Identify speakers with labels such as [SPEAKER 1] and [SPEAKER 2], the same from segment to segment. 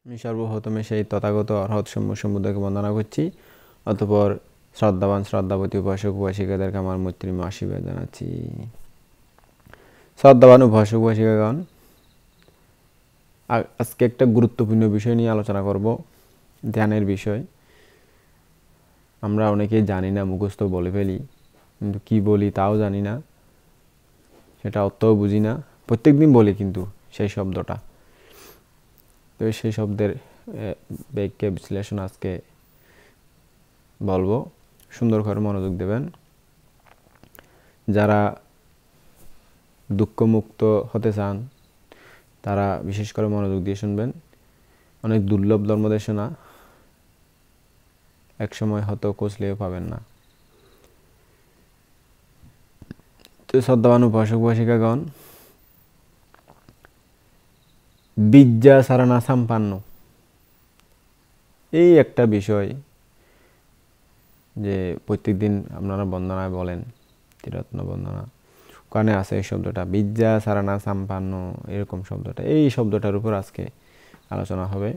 [SPEAKER 1] আমি সর্বপ্রথমে সেই তথাগত অরহৎ সমুদ্রকে বন্দনা করছি। অতঃপর শ্রদ্ধাবান শ্রদ্ধাবতী উপাসক উপাসিকাদেরকে আমার মৈত্রীময় আশীর্বাদ জানাচ্ছি। শ্রদ্ধাবান উপাসক উপাসিকাগণ, আজকে একটা গুরুত্বপূর্ণ বিষয় নিয়ে আলোচনা করব, ধ্যানের বিষয়। আমরা অনেকেই জানি না, মুখস্থ বলে ফেলি, কিন্তু কি বলি তাও জানি না, সেটা অর্থও বুঝি না। প্রত্যেকদিন বলি কিন্তু সেই শব্দটা, তো সেই শব্দের ব্যাখ্যা বিশ্লেষণ আজকে বলবো। সুন্দর করে মনোযোগ দেবেন। যারা দুঃখমুক্ত হতে চান তারা বিশেষ করে মনোযোগ দিয়ে শুনবেন। অনেক দুর্লভ ধর্মদেশনা, একসময় হয়তো খুঁজলেও পাবেন না। তো শ্রদ্ধাবান উপাসক উপাসিকাগণ, বিদ্যা সারানা সম্পন্ন এই একটা বিষয় যে প্রত্যেকদিন আপনারা বন্দনায় বলেন, ত্রিরত্ন বন্দনা, ওখানে আছে এই শব্দটা বিদ্যা সারানা সম্পন্ন, এরকম শব্দটা, এই শব্দটার উপর আজকে আলোচনা হবে।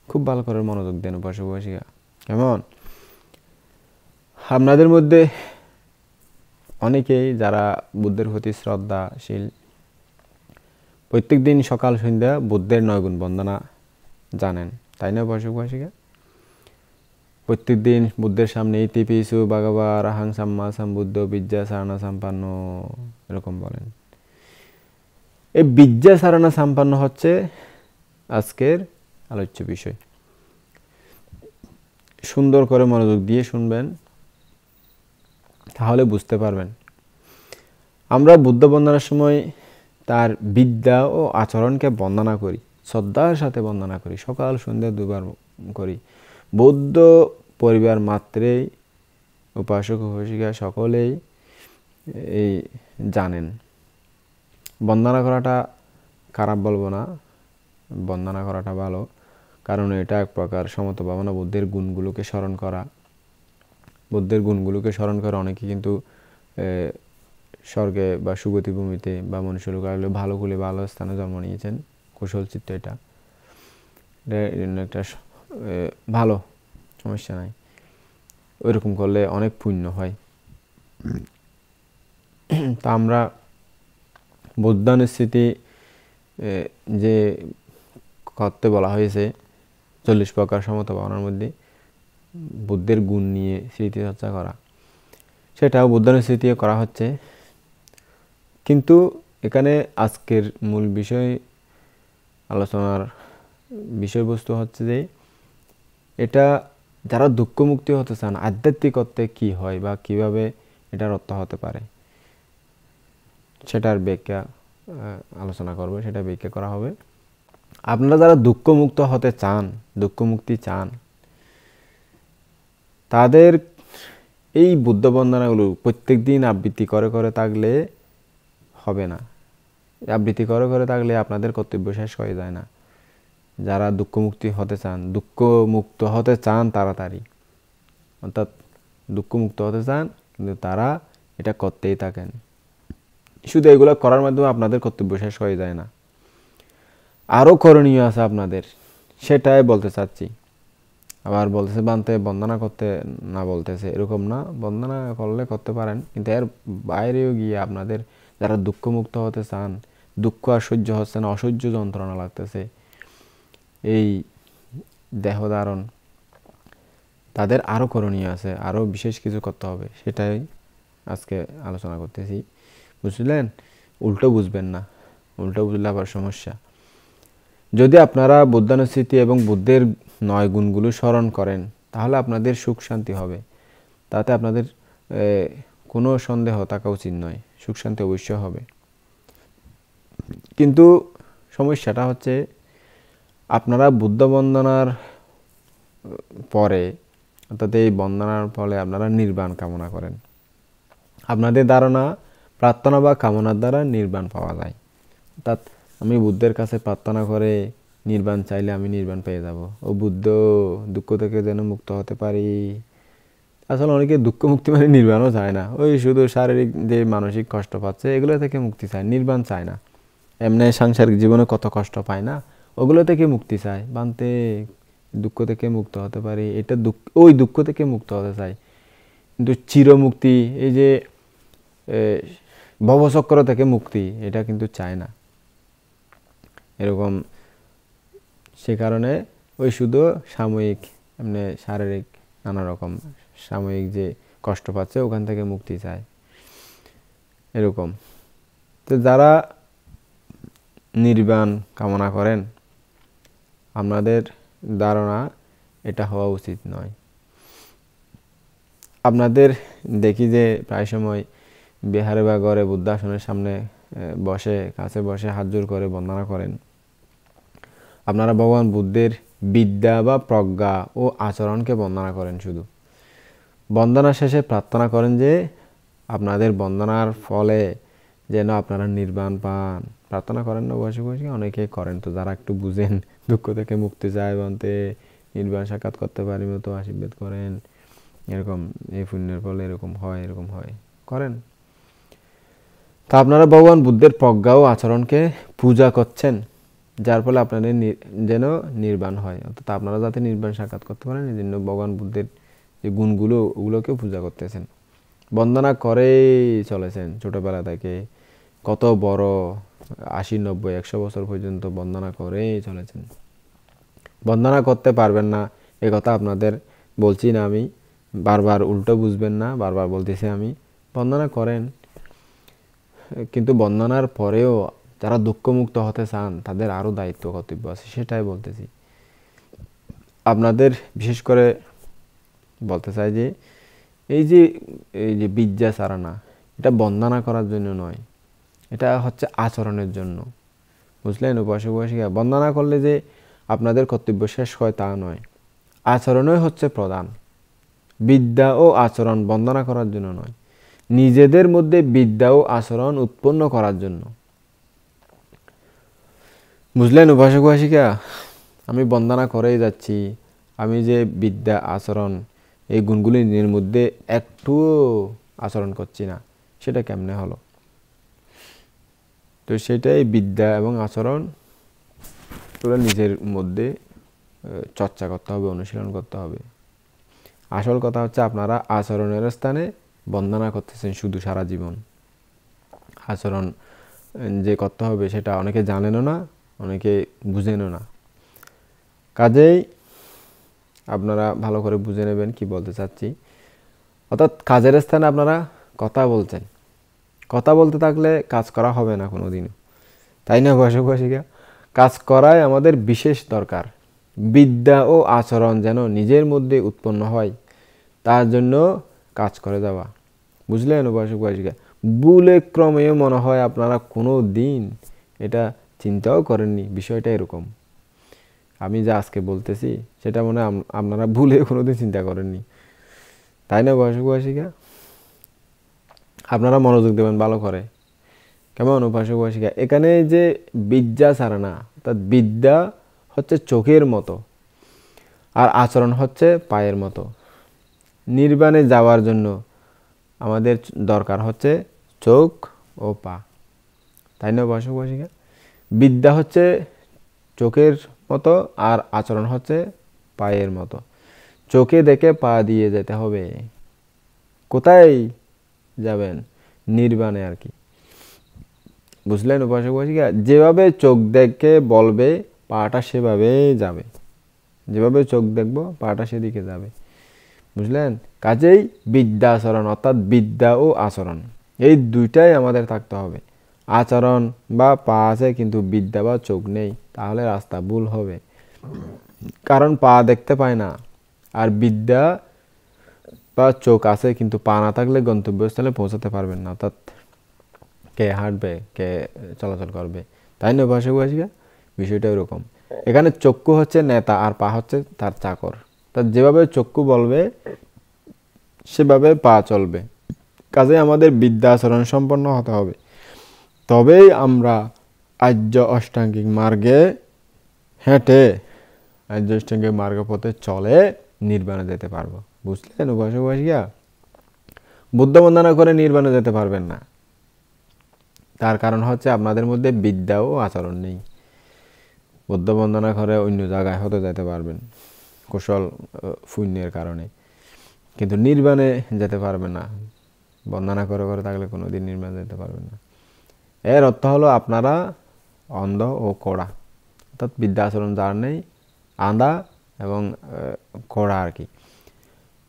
[SPEAKER 1] খুব ভালো করে মনোযোগ দেন উপাসক উপাসিকা। কেমন? আপনাদের মধ্যে অনেকেই যারা বুদ্ধের প্রতি শ্রদ্ধাশীল, প্রত্যেক দিন সকাল সন্ধ্যা বুদ্ধের 9 গুণ বন্দনা জানেন, তাই না উপাসক উপাসিকা? প্রত্যেক দিন বুদ্ধের সামনে ইতি পিছু ভগবা রাহাং সাম্মা সম্বুদ্ধ বিদ্যা সারানা সম্পন্ন এরকম বলেন। এই বিদ্যা সারানা সম্পন্ন হচ্ছে আজকের আলোচ্য বিষয়। সুন্দর করে মনোযোগ দিয়ে শুনবেন, তাহলে বুঝতে পারবেন। আমরা বুদ্ধ বন্দনার সময় তার বিদ্যা ও আচরণকে বন্দনা করি, শ্রদ্ধার সাথে বন্দনা করি, সকাল সন্ধ্যা 2 বার করি। বৌদ্ধ পরিবার মাত্রেই উপাসক উপাসিকা সকলেই এই জানেন। বন্দনা করাটা খারাপ বলবো না, বন্দনা করাটা ভালো, কারণ এটা এক প্রকার সমত্ব ভাবনা, বুদ্ধের গুণগুলোকে স্মরণ করা। বুদ্ধের গুণগুলোকে স্মরণ করে অনেকে কিন্তু স্বর্গে বা সুগতি ভূমিতে বা মনুষ্য লোকালয়ে ভালো কুলে ভালো স্থানে জন্ম নিয়েছেন। কুশল চিত্ত, এটা একটা ভালো, সমস্যা নাই। ওইরকম করলে অনেক পুণ্য হয়। তা আমরা বুদ্ধানুস্মৃতি যে করতে বলা হয়েছে 40 প্রকার সমত্ব ভাবনার মধ্যে বুদ্ধের গুণ নিয়ে স্মৃতি চর্চা করা, সেটাও বুদ্ধানুস্মৃতি করা হচ্ছে। কিন্তু এখানে আজকের মূল বিষয়, আলোচনার বিষয়বস্তু হচ্ছে যে এটা যারা দুঃখমুক্তি হতে চান, আধ্যাত্মিক অর্থে কী হয় বা কিভাবে এটার অর্থ হতে পারে, সেটার ব্যাখ্যা আলোচনা করবে, সেটা ব্যাখ্যা করা হবে। আপনারা যারা দুঃখমুক্ত হতে চান, দুঃখমুক্তি চান, তাদের এই বুদ্ধ বন্দনাগুলো প্রত্যেক দিন আবৃত্তি করে করে থাকলে হবে না। আবৃত্তি করে করে থাকলে আপনাদের কর্তব্য শেষ হয়ে যায় না। যারা দুঃখমুক্তি হতে চান, দুঃখমুক্ত হতে চান তাড়াতাড়ি, অর্থাৎ দুঃখমুক্ত হতে চান, কিন্তু তারা এটা করতেই থাকেন। শুধু এগুলো করার মাধ্যমে আপনাদের কর্তব্য শেষ হয়ে যায় না, আরও করণীয় আছে আপনাদের, সেটাই বলতে চাচ্ছি। আবার বলতেছে বানতে বন্দনা করতে না, বলতেছে এরকম না, বন্দনা করলে করতে পারেন, কিন্তু এর বাইরেও গিয়ে আপনাদের যারা দুঃখমুক্ত হতে চান, দুঃখ আর সহ্য হচ্ছে না, অসহ্য যন্ত্রণা লাগতেছে এই দেহ ধারণ, তাদের আরও করণীয় আছে, আরও বিশেষ কিছু করতে হবে, সেটাই আজকে আলোচনা করতেছি। বুঝলেন? উল্টো বুঝবেন না, উল্টো বুঝলে আবার সমস্যা। যদি আপনারা বুদ্ধানুস্মৃতি এবং বুদ্ধের 9 গুণগুলো স্মরণ করেন, তাহলে আপনাদের সুখ শান্তি হবে, তাতে আপনাদের কোনো সন্দেহ থাকা উচিত নয়, সুখ শান্তি অবশ্যই হবে। কিন্তু সমস্যাটা হচ্ছে আপনারা বুদ্ধ বন্দনার পরে, অর্থাৎ এই বন্দনার ফলে আপনারা নির্বাণ কামনা করেন। আপনাদের ধারণা প্রার্থনা বা কামনার দ্বারা নির্বাণ পাওয়া যায়, অর্থাৎ আমি বুদ্ধের কাছে প্রার্থনা করে নির্বাণ চাইলে আমি নির্বাণ পেয়ে যাব, ও বুদ্ধ দুঃখ থেকে যেন মুক্ত হতে পারি। আসলে অনেকে দুঃখ মুক্তি মানে নির্বাণও চায় না, ওই শুধু শারীরিক যে মানসিক কষ্ট পাচ্ছে এগুলো থেকে মুক্তি চায়, নির্বাণ চায় না। এমনি সাংসারিক জীবনে কত কষ্ট পায় না, ওগুলো থেকে মুক্তি চায়, বানতে দুঃখ থেকে মুক্ত হতে পারি, এটা ওই দুঃখ থেকে মুক্ত হতে চাই। কিন্তু চিরমুক্তি, এই যে ভবচক্র থেকে মুক্তি, এটা কিন্তু চায় না এরকম। সে কারণে ওই শুধু সাময়িক এমনি শারীরিক নানা রকম সাময়িক যে কষ্ট পাচ্ছে ওখান থেকে মুক্তি চায় এরকম। তো যারা নির্বাণ কামনা করেন, আপনাদের ধারণা এটা হওয়া উচিত নয়। আপনাদের দেখি যে প্রায় সময় বিহারে বা ঘরে বুদ্ধাসনের সামনে বসে, কাছে বসে হাত জোড় করে বন্দনা করেন। আপনারা ভগবান বুদ্ধের বিদ্যা বা প্রজ্ঞা ও আচরণকে বন্দনা করেন। শুধু বন্দনা শেষে প্রার্থনা করেন যে আপনাদের বন্দনার ফলে যেন আপনারা নির্বাণ পান। প্রার্থনা করেন না বসে বসে? অনেকে করেন। তো যারা একটু বুঝেন, দুঃখ থেকে মুক্তি চায়, বলতে নির্বাণ সাক্ষাৎ করতে পারি মতো আশীর্বাদ করেন, এরকম এই পুণ্যের ফলে এরকম হয় করেন। তা আপনারা ভগবান বুদ্ধের প্রজ্ঞা ও আচরণকে পূজা করছেন, যার ফলে আপনাদের যেন নির্বাণ হয়, অর্থাৎ আপনারা যাতে নির্বাণ সাক্ষাৎ করতে পারেন এই জন্য ভগবান বুদ্ধের যে গুণগুলো ওগুলোকে পূজা করতেছেন, বন্দনা করেই চলেছেন ছোটবেলা থেকে। কত বড় 80, 90, 100 বছর পর্যন্ত বন্দনা করেই চলেছেন। বন্দনা করতে পারবেন না এ কথা আপনাদের বলছি না আমি, বারবার উল্টো বুঝবেন না, বারবার বলতেছি আমি। বন্দনা করেন, কিন্তু বন্দনার পরেও যারা দুঃখমুক্ত হতে চান তাদের আরও দায়িত্ব কর্তব্য আছে, সেটাই বলতেছি। আপনাদের বিশেষ করে বলতে চাই যে এই যে বিদ্যা চারণা, এটা বন্দনা করার জন্য নয়, এটা হচ্ছে আচরণের জন্য, বুঝলেন? উপাসক উপাসিকা, বন্দনা করলে যে আপনাদের কর্তব্য শেষ হয় তা নয়, আচরণই হচ্ছে প্রধান। বিদ্যা ও আচরণ বন্দনা করার জন্য নয়, নিজেদের মধ্যে বিদ্যা ও আচরণ উৎপন্ন করার জন্য, বুঝলেন উপাসক উপাসিকা? আমি বন্দনা করেই যাচ্ছি, আমি যে বিদ্যা আচরণ এই গুণগুলি নিজের মধ্যে একটুও আচরণ করছি না, সেটা কেমনে হলো? তো সেটাই বিদ্যা এবং আচরণ পুরো নিজের মধ্যে চর্চা করতে হবে, অনুশীলন করতে হবে। আসল কথা হচ্ছে আপনারা আচরণের স্থানে বন্দনা করতেছেন শুধু সারা জীবন। আচরণ যে করতে হবে সেটা অনেকে জানেনও না, অনেকে বুঝেনও না। কাজেই আপনারা ভালো করে বুঝে নেবেন কি বলতে চাচ্ছি। অর্থাৎ কাজের স্থানে আপনারা কথা বলছেন, কথা বলতে থাকলে কাজ করা হবে না কোনো দিনও, তাই না উপাসক উপাসিকা? কাজ করাই আমাদের বিশেষ দরকার। বিদ্যা ও আচরণ যেন নিজের মধ্যে উৎপন্ন হয় তার জন্য কাজ করে যাওয়া, বুঝলেন উপাসক উপাসিকা? ভুলে ক্রমেও মনে হয় আপনারা কোনো দিন এটা চিন্তাও করেননি বিষয়টা এরকম। আমি যা আজকে বলতেছি সেটা মনে হয় আপনারা ভুলে কোনোদিন চিন্তা করেননি, তাই না উপাসক উপাসিকা? আপনারা মনোযোগ দেবেন ভালো করে। কেমন উপাসক উপাসিকা? এখানে যে বিদ্যা চারণা, অর্থাৎ বিদ্যা হচ্ছে চোখের মতো আর আচরণ হচ্ছে পায়ের মতো। নির্বাণে যাওয়ার জন্য আমাদের দরকার হচ্ছে চোখ ও পা, তাই না উপাসক উপাসিকা? বিদ্যা হচ্ছে চোখের মতো আর আচরণ হচ্ছে পায়ের মতো। চোখে দেখে পা দিয়ে যেতে হবে। কোথায় যাবেন? নির্বাণে আর কি, বুঝলেন উপাসক উপাসিকা? যেভাবে চোখ দেখে বলবে পাটা সেভাবে যাবে, যেভাবে চোখ দেখবো পাটা সেদিকে যাবে, বুঝলেন? কাজেই বিদ্যা আচরণ, অর্থাৎ বিদ্যা ও আচরণ এই দুইটাই আমাদের থাকতে হবে। আচরণ বা পা আছে কিন্তু বিদ্যা বা চোখ নেই, তাহলে রাস্তা ভুল হবে। কারণ পা দেখতে পায় না, আর বিদ্যা বা চোখ আছে কিন্তু পা না থাকলে গন্তব্যস্থলে পৌঁছাতে পারবেন না, অর্থাৎ কে হাঁটবে, কে চলাচল করবে, তাই না উপাসক উপাসিকা? বিষয়টা এরকম। এখানে চক্ষু হচ্ছে নেতা আর পা হচ্ছে তার চাকর। তা যেভাবে চক্ষু বলবে সেভাবে পা চলবে। কাজে আমাদের বিদ্যা আচরণ সম্পন্ন হতে হবে, তবেই আমরা আর্য অষ্টাঙ্গিক মার্গে হেঁটে, আর্য অষ্টাঙ্গিক মার্গ পথে চলে নির্বাণে যেতে পারবো, বুঝলেন উপাসক উপাসিকা? বুদ্ধ বন্দনা করে নির্বাণে যেতে পারবেন না, তার কারণ হচ্ছে আপনাদের মধ্যে বিদ্যা ও আচরণ নেই। বুদ্ধ বন্দনা করে অন্য জায়গায় হতে যেতে পারবেন কুশল পুণ্যের কারণে, কিন্তু নির্বাণে যেতে পারবেন না। বন্দনা করে করে থাকলে কোনোদিন নির্বাণে যেতে পারবেন না। এর অর্থ হলো আপনারা অন্ধ ও কড়া, অর্থাৎ বিদ্যা আচরণ যার নেই, আঁধা এবং কড়া আর কি।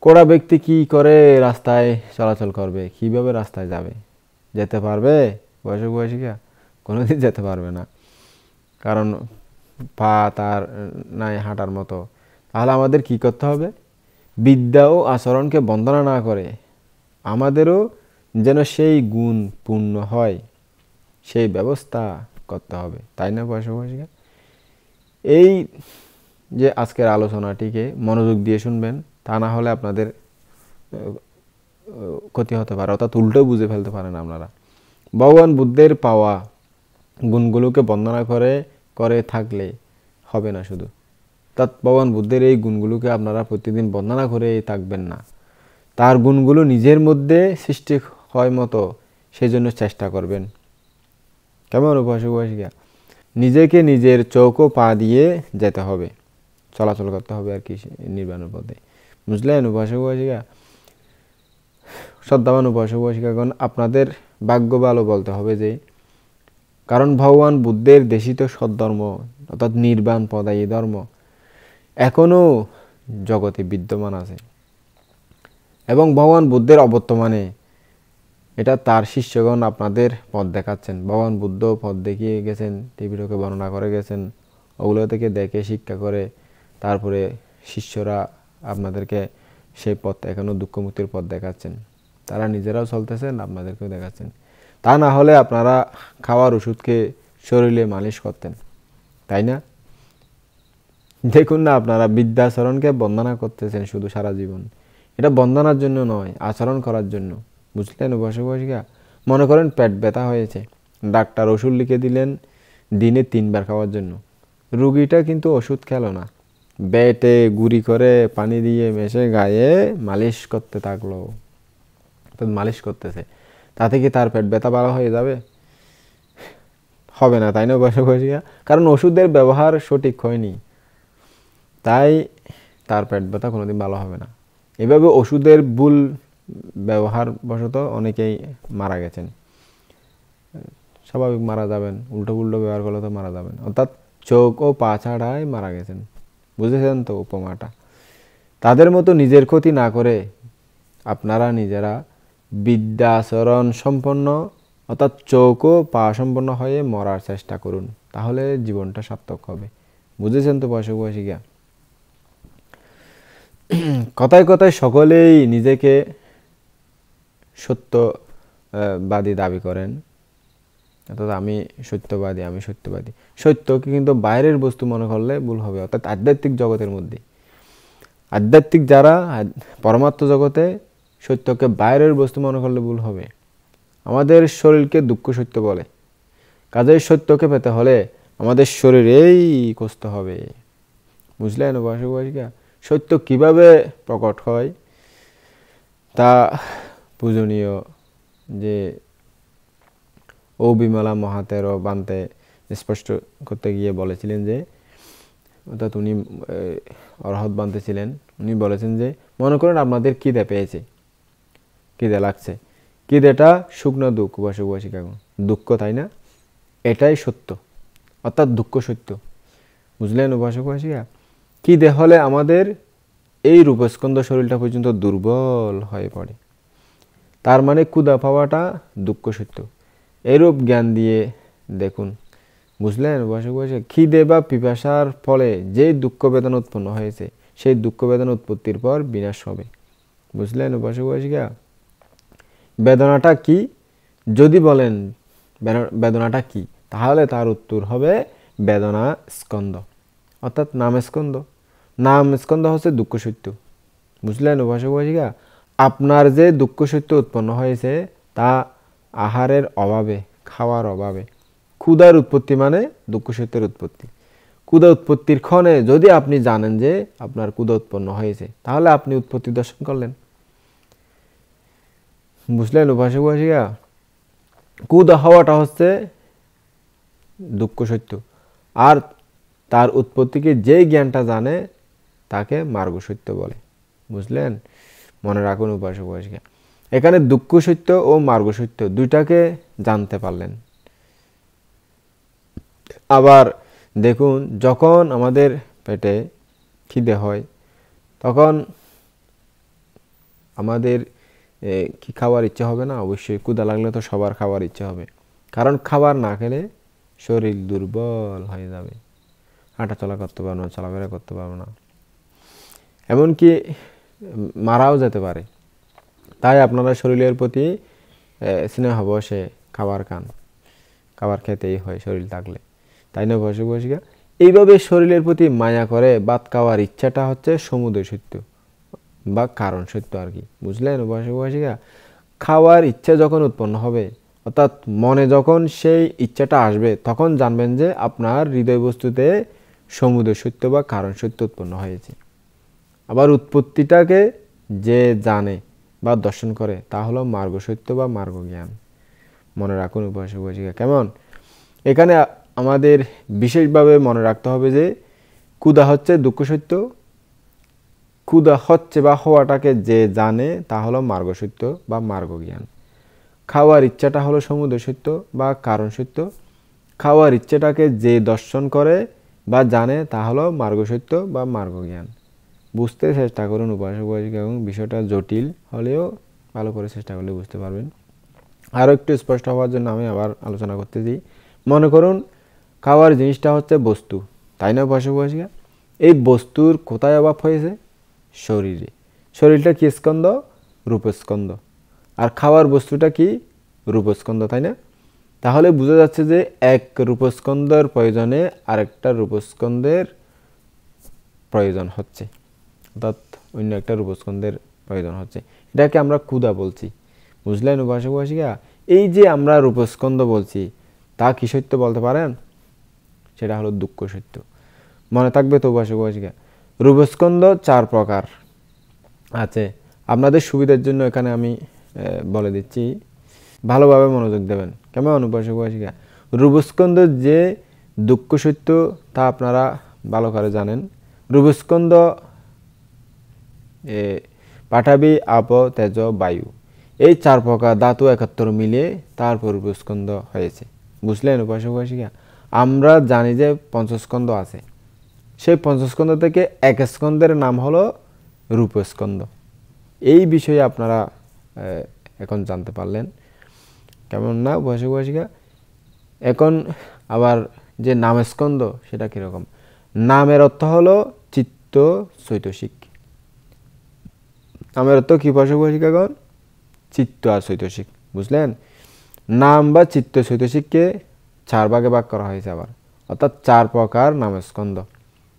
[SPEAKER 1] কড়া ব্যক্তি কি করে রাস্তায় চলাচল করবে, কিভাবে রাস্তায় যাবে? যেতে পারবে? বয়সক বয়সিকা কোনোদিন যেতে পারবে না, কারণ পা তার নাই হাঁটার মতো। তাহলে আমাদের কি করতে হবে? বিদ্যা ও আচরণকে বন্দনা না করে আমাদেরও যেন সেই গুণ পূর্ণ হয় সেই ব্যবস্থা করতে হবে, তাই না বয়সক বয়সিকা? এই যে আজকের আলোচনাটিকে মনোযোগ দিয়ে শুনবেন, তা না হলে আপনাদের ক্ষতি হতে পারে, অর্থাৎ উল্টো বুঝে ফেলতে পারেন আপনারা। ভগবান বুদ্ধের পাওয়া গুণগুলোকে বন্দনা করে করে থাকলে হবে না শুধু, অর্থাৎ ভগবান বুদ্ধের এই গুণগুলোকে আপনারা প্রতিদিন বন্দনা করে থাকবেন না, তার গুণগুলো নিজের মধ্যে সৃষ্টি হয় মতো সেই জন্য চেষ্টা করবেন। কেমন উপাসক উপাসিকা? নিজেকে নিজের চোখ ও পা দিয়ে যেতে হবে, চলাচল করতে হবে আর কি নির্বাণের পথে, বুঝলেন উপাসক উপাসিকা? শ্রদ্ধাবান উপাসক উপাসিকাগণ, আপনাদের ভাগ্য ভালো বলতে হবে যে, কারণ ভগবান বুদ্ধের দেশিত সদ্ধর্ম অর্থাৎ নির্বাণ পদায়ী ধর্ম এখনো জগতে বিদ্যমান আছে, এবং ভগবান বুদ্ধের অবর্তমানে এটা তার শিষ্যগণ আপনাদের পথ দেখাচ্ছেন। ভগবান বুদ্ধ পথ দেখিয়ে গেছেন, টিভিটাকে বর্ণনা করে গেছেন, ওগুলো থেকে দেখে শিক্ষা করে তারপরে শিষ্যরা আপনাদেরকে সেই পথ এখনো দুঃখমুক্তির পথ দেখাচ্ছেন। তারা নিজেরাও চলতেছেন, আপনাদেরকেও দেখাচ্ছেন। তা না হলে আপনারা খাওয়ার ওষুধকে শরীরে মালিশ করতেন, তাই না? দেখুন না, আপনারা বিদ্যাচরণকে বন্দনা করতেছেন শুধু সারা জীবন। এটা বন্দনার জন্য নয়, আচরণ করার জন্য, বুঝলেন উপাসক উপাসিকা? মনে করেন পেট ব্যথা হয়েছে, ডাক্তার ওষুধ লিখে দিলেন দিনে 3 বার খাওয়ার জন্য, রুগীটা কিন্তু ওষুধ খেলো না, বেটে গুঁড়ি করে পানি দিয়ে মেশে গায়ে মালিশ করতে থাকলো, মালিশ করতেছে, তাতে কি তার পেট ব্যথা ভালো হয়ে যাবে? হবে না, তাই না উপাসক উপাসিকা? কারণ ওষুধের ব্যবহার সঠিক হয়নি, তাই তার পেট ব্যথা কোনোদিন ভালো হবে না। এভাবে ওষুধের ভুল ব্যবহার বশত অনেকেই মারা গেছেন, স্বাভাবিক মারা যাবেন, উল্টো উল্টো ব্যবহার করলে তো মারা যাবেন, অর্থাৎ চোখ ও পা ছাড়াই মারা গেছেন, বুঝেছেন তো উপমাটা? তাদের মতো নিজের ক্ষতি না করে আপনারা নিজেরা বিদ্যা আচরণ সম্পন্ন অর্থাৎ চোখ ও পা সম্পন্ন হয়ে মরার চেষ্টা করুন, তাহলে জীবনটা সার্থক হবে, বুঝেছেন তো উপাসক উপাসিকা? কথায় কথায় সকলেই নিজেকে সত্যবাদী দাবি করেন, অর্থাৎ আমি সত্যবাদী, আমি সত্যবাদী। সত্যকে কিন্তু বাইরের বস্তু মনে করলে ভুল হবে, অর্থাৎ আধ্যাত্মিক জগতের মধ্যে আধ্যাত্মিক যারা পরমাত্ম জগতে সত্যকে বাইরের বস্তু মনে করলে ভুল হবে। আমাদের শরীরকে দুঃখ সত্য বলে, কাজেই সত্যকে পেতে হলে আমাদের শরীরেই কষতে হবে, বুঝলেন উপাসক উপাসিকা? সত্য কিভাবে প্রকট হয় তা পূজনীয় যে ও বিমলা মহাতেরো বান্তে স্পষ্ট করতে গিয়ে বলেছিলেন যে, অর্থাৎ উনি অরহত বান্তে ছিলেন, উনি বলেছেন যে, মনে করেন আপনাদের খিদে পেয়েছে, খিদে লাগছে, খিদেটা শুকনো দুঃখ, উপাসক উপাসিকা দুঃখ, তাই না? এটাই সত্য, অর্থাৎ দুঃখ সত্য, বুঝলেন উপাসক উপাসিকা? খিদে হলে আমাদের এই রূপস্কন্ধ শরীরটা পর্যন্ত দুর্বল হয়ে পড়ে, তার মানে ক্ষুধা পাওয়াটা দুঃখ সত্য। এরূপ জ্ঞান দিয়ে দেখুন, বুঝলেন উপাসক উপাসিকা? খিদে বা পিপাসার ফলে যে দুঃখ বেদনা উৎপন্ন হয়েছে সেই দুঃখ বেদনা উৎপত্তির পর বিনাশ হবে, বুঝলেন উপাসক উপাসিকা? বেদনাটা কি যদি বলেন বেদনাটা কি, তাহলে তার উত্তর হবে বেদনা স্কন্ধ, অর্থাৎ নাম স্কন্ধ। নাম স্কন্ধ হচ্ছে দুঃখ সত্য, বুঝলেন উপাসক উপাসিকা? আপনার যে দুঃখ সত্য উৎপন্ন হয়েছে তা আহারের অভাবে, খাওয়ার অভাবে। ক্ষুধার উৎপত্তি মানে দুঃখ সত্যের উৎপত্তি। ক্ষুধা উৎপত্তির ক্ষণে যদি আপনি জানেন যে আপনার ক্ষুধা উৎপন্ন হয়েছে, তাহলে আপনি উৎপত্তি দর্শন করলেন, বুঝলেন উপাসক উপাসিকা? ক্ষুধা হওয়াটা হচ্ছে দুঃখ সত্য, আর তার উৎপত্তিকে যেই জ্ঞানটা জানে তাকে মার্গ সত্য বলে। বুঝলেন? মনে রাখুন উপাসক উপাসিকা, এখানে দুঃখ সত্য ও মার্গ সত্য দুইটাকে জানতে পারলেন। আবার দেখুন, যখন আমাদের পেটে খিদে হয় তখন আমাদের কি খাবার ইচ্ছে হবে না? অবশ্যই ক্ষুধা লাগলে তো সবার খাবার ইচ্ছে হবে, কারণ খাবার না খেলে শরীর দুর্বল হয়ে যাবে, হাঁটাচলা করতে পারবো না, চলাফেরা করতে পারবো না, এমনকি মারাও যেতে পারে। তাই আপনারা শরীরের প্রতি স্নেহ বসে খাবার খান, খাবার খেতেই হয় শরীর থাকলে, তাই না উপাসক উপাসিকা? এইভাবে শরীরের প্রতি মায়া করে ভাত খাওয়ার ইচ্ছাটা হচ্ছে সমুদয় সত্য বা কারণ সত্য আর কি। বুঝলেন উপাসক উপাসিকা? খাওয়ার ইচ্ছা যখন উৎপন্ন হবে, অর্থাৎ মনে যখন সেই ইচ্ছাটা আসবে, তখন জানবেন যে আপনার হৃদয় বস্তুতে সমুদয় সত্য বা কারণ সত্য উৎপন্ন হয়েছে। আবার উৎপত্তিটাকে যে জানে বা দর্শন করে তা হলো মার্গ সত্য বা মার্গ জ্ঞান। মনে রাখুন উপাসক উপাসিকা। কেমন? এখানে আমাদের বিশেষভাবে মনে রাখতে হবে যে ক্ষুধা হচ্ছে দুঃখ সত্য, ক্ষুধা হচ্ছে বা হওয়াটাকে যে জানে তা হলো মার্গ সত্য বা মার্গ জ্ঞান। খাওয়ার ইচ্ছাটা হলো সমুদয় সত্য বা কারণ সত্য, খাওয়ার ইচ্ছাটাকে যে দর্শন করে বা জানে তা হলো মার্গ সত্য বা মার্গ জ্ঞান। বুঝতে চেষ্টা করুন উপাসক উপাসিকা, এবং বিষয়টা জটিল হলেও ভালো করে চেষ্টা করলে বুঝতে পারবেন। আরও একটু স্পষ্ট হওয়ার জন্য আমি আবার আলোচনা করতেছি। মনে করুন খাওয়ার জিনিসটা হচ্ছে বস্তু, তাই না উপাসক উপাসিকা? এই বস্তুর কোথায় অভাব হয়েছে? শরীরে। শরীরটা কি স্কন্দ? রূপস্কন্দ। আর খাওয়ার বস্তুটা কি? রূপস্কন্দ, তাই না? তাহলে বোঝা যাচ্ছে যে এক রূপস্কন্দের প্রয়োজনে আরেকটা রূপস্কন্দের প্রয়োজন হচ্ছে, অর্থাৎ অন্য একটা রূপস্কন্দের প্রয়োজন হচ্ছে। এটাকে আমরা ক্ষুধা বলছি। বুঝলেন উপাসক উপাসিকা? এই যে আমরা রূপস্কন্দ বলছি তা কি সত্য বলতে পারেন? সেটা হলো দুঃখ সত্য। মনে থাকবে তো উপাসক উপাসিকা? রূপস্কন্দ 4 প্রকার আছে। আপনাদের সুবিধার জন্য এখানে আমি বলে দিচ্ছি, ভালোভাবে মনোযোগ দেবেন। কেমন উপাসক উপাসিকা? রূপস্কন্দ যে দুঃখ সত্য তা আপনারা ভালো করে জানেন। রূপস্কন্দ পাঠাবি, আপ, তেজ, বায়ু, এই 4 প্রকার ধাতু একাত্তর মিলে তারপর রূপস্কন্দ হয়েছে। বুঝলেন উপাসক উপাসিকা? আমরা জানি যে পঞ্চস্কন্দ আছে, সেই পঞ্চস্কন্দ থেকে এক স্কন্দের নাম হলো রূপস্কন্দ। এই বিষয়ে আপনারা এখন জানতে পারলেন, কেমন না উপাসক উপাসিকা? এখন আবার যে নামস্কন্দ সেটা কিরকম? নামের অর্থ হলো চিত্ত চৈতসিক। নামের অর্থ কি উপাসক উপাসিকাগণ? চিত্ত আর চৈতসিক। বুঝলেন? নাম বা চিত্ত চৈতসিককে 4 ভাগে ভাগ করা হয়েছে আবার, অর্থাৎ 4 প্রকার নামস্কন্দ।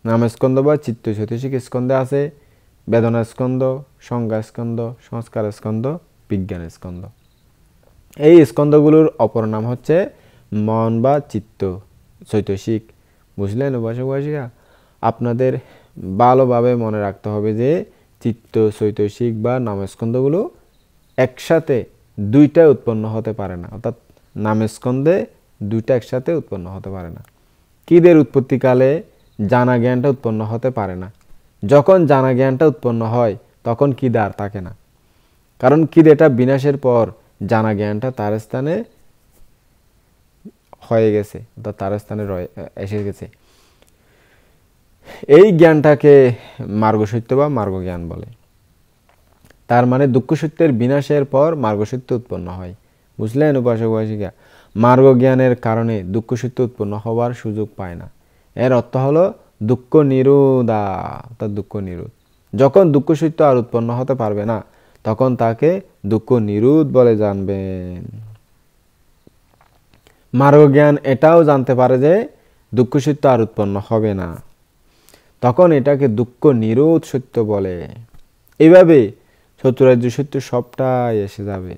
[SPEAKER 1] নামস্কন্দ বা চিত্ত চৈতসিক স্কন্ধে আছে বেদনা স্কন্ধ, সংজ্ঞা স্কন্ধ, সংস্কার স্কন্ধ, বিজ্ঞান স্কন্ধ। এই স্কন্ধগুলোর অপর নাম হচ্ছে মন বা চিত্ত চৈতসিক। বুঝলেন উপাসক উপাসিকা? আপনাদের ভালোভাবে মনে রাখতে হবে যে চিত্ত চৈতসিক বা নামস্কন্ধগুলো একসাথে দুইটা উৎপন্ন হতে পারে না, অর্থাৎ নামস্কন্ধে দুইটা একসাথে উৎপন্ন হতে পারে না। কিদের উৎপত্তিকালে জানা জ্ঞানটা উৎপন্ন হতে পারে না। যখন জানা জ্ঞানটা উৎপন্ন হয় তখন কিদে আর থাকে না, কারণ কিদেটা বিনাশের পর জানা জ্ঞানটা তার স্থানে হয়ে গেছে, অর্থাৎ তার স্থানে এসে গেছে। এই জ্ঞানটাকে মার্গ সত্য বা মার্গ জ্ঞান বলে। তার মানে দুঃখ সত্যের বিনাশের পর মার্গ সত্য উৎপন্ন হয়। বুঝলেন উপাসক উপাসিকা? মার্গ জ্ঞানের কারণে দুঃখ সত্য উৎপন্ন হওয়ার সুযোগ পায় না। এর অর্থ হলো দুঃখ নিরোধা, অর্থাৎ দুঃখ নিরোধ। যখন দুঃখ সত্য আর উৎপন্ন হতে পারবে না তখন তাকে দুঃখ নিরোধ বলে জানবেন। মার্গ জ্ঞান এটাও জানতে পারে যে দুঃখ সত্য আর উৎপন্ন হবে না, তখন এটাকে দুঃখ নিরোধ সত্য বলে। এইভাবে চতুরার্য সত্য সবটাই এসে যাবে।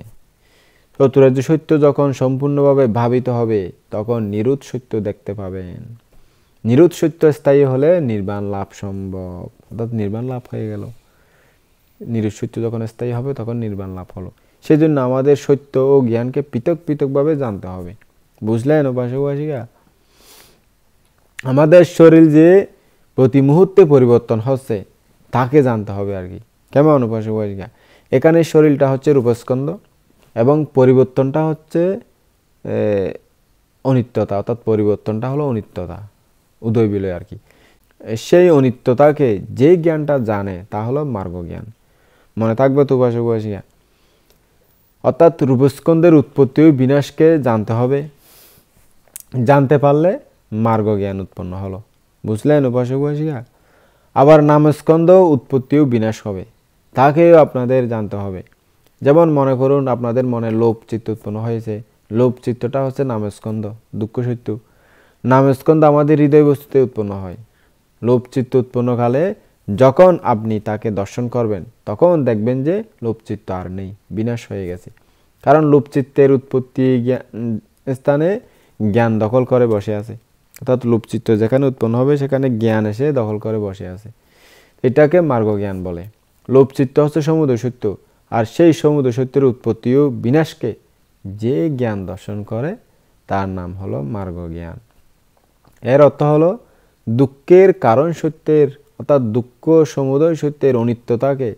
[SPEAKER 1] চতুরার্য সত্য যখন সম্পূর্ণভাবে ভাবিত হবে তখন নিরোধ সত্য দেখতে পাবেন। নিরোধ সত্য স্থায়ী হলে নির্বাণ লাভ সম্ভব, অর্থাৎ নির্বাণ লাভ হয়ে গেল। নিরোধ সত্য যখন স্থায়ী হবে তখন নির্বাণ লাভ হলো। সেই জন্য আমাদের সত্য ও জ্ঞানকে পৃথক পৃথকভাবে জানতে হবে। বুঝলেন উপাসক উপাসিকা? আমাদের শরীর যে প্রতি মুহূর্তে পরিবর্তন হচ্ছে তাকে জানতে হবে আর কি। কেমন উপাসক উপাসিকা, এখানে শরীরটা হচ্ছে রূপস্কন্ধ এবং পরিবর্তনটা হচ্ছে অনিত্যতা, অর্থাৎ পরিবর্তনটা হলো অনিত্যতা, উদয় বিলয় আর কি। সেই অনিত্যতাকে যে জ্ঞানটা জানে তা হলো মার্গ জ্ঞান। মনে থাকবে তো উপাসক উপাসিকা। অর্থাৎ রূপস্কন্ধের উৎপত্তি ও বিনাশকে জানতে হবে, জানতে পারলে মার্গ জ্ঞান উৎপন্ন হলো। বুঝলেন উপাসক উপাসিকা? আবার নামস্কন্ধ উৎপত্তি ও বিনাশ হবে, তাকেও আপনাদের জানতে হবে। যেমন মনে করুন আপনাদের মনে লোভ চিত্ত উৎপন্ন হয়েছে, লোভ চিত্তটা হচ্ছে নামস্কন্ধ, দুঃখ সত্য। নামস্কন্ধ আমাদের হৃদয় বস্তুতে উৎপন্ন হয়। লোভ চিত্ত উৎপন্নকালে যখন আপনি তাকে দর্শন করবেন তখন দেখবেন যে লোভ চিত্ত আর নেই, বিনাশ হয়ে গেছে। কারণ লোভ চিত্তের উৎপত্তি স্থানে জ্ঞান দখল করে বসে আছে। অর্থাৎ লোভ চিত্ত যেখানে উৎপন্ন হবে সেখানে জ্ঞান এসে দখল করে বসে আছে। এটাকে মার্গ জ্ঞান বলে। লোভ চিত্ত হচ্ছে সমুদয় সত্য, আর সেই সমুদয় সত্যের উৎপত্তি ও বিনাশকে যে জ্ঞান দর্শন করে তার নাম হলো মার্গ জ্ঞান। এর অর্থ হলো দুঃখের কারণ সত্যের, অর্থাৎ দুঃখ সমুদয় সত্যের অনিত্যতাকে,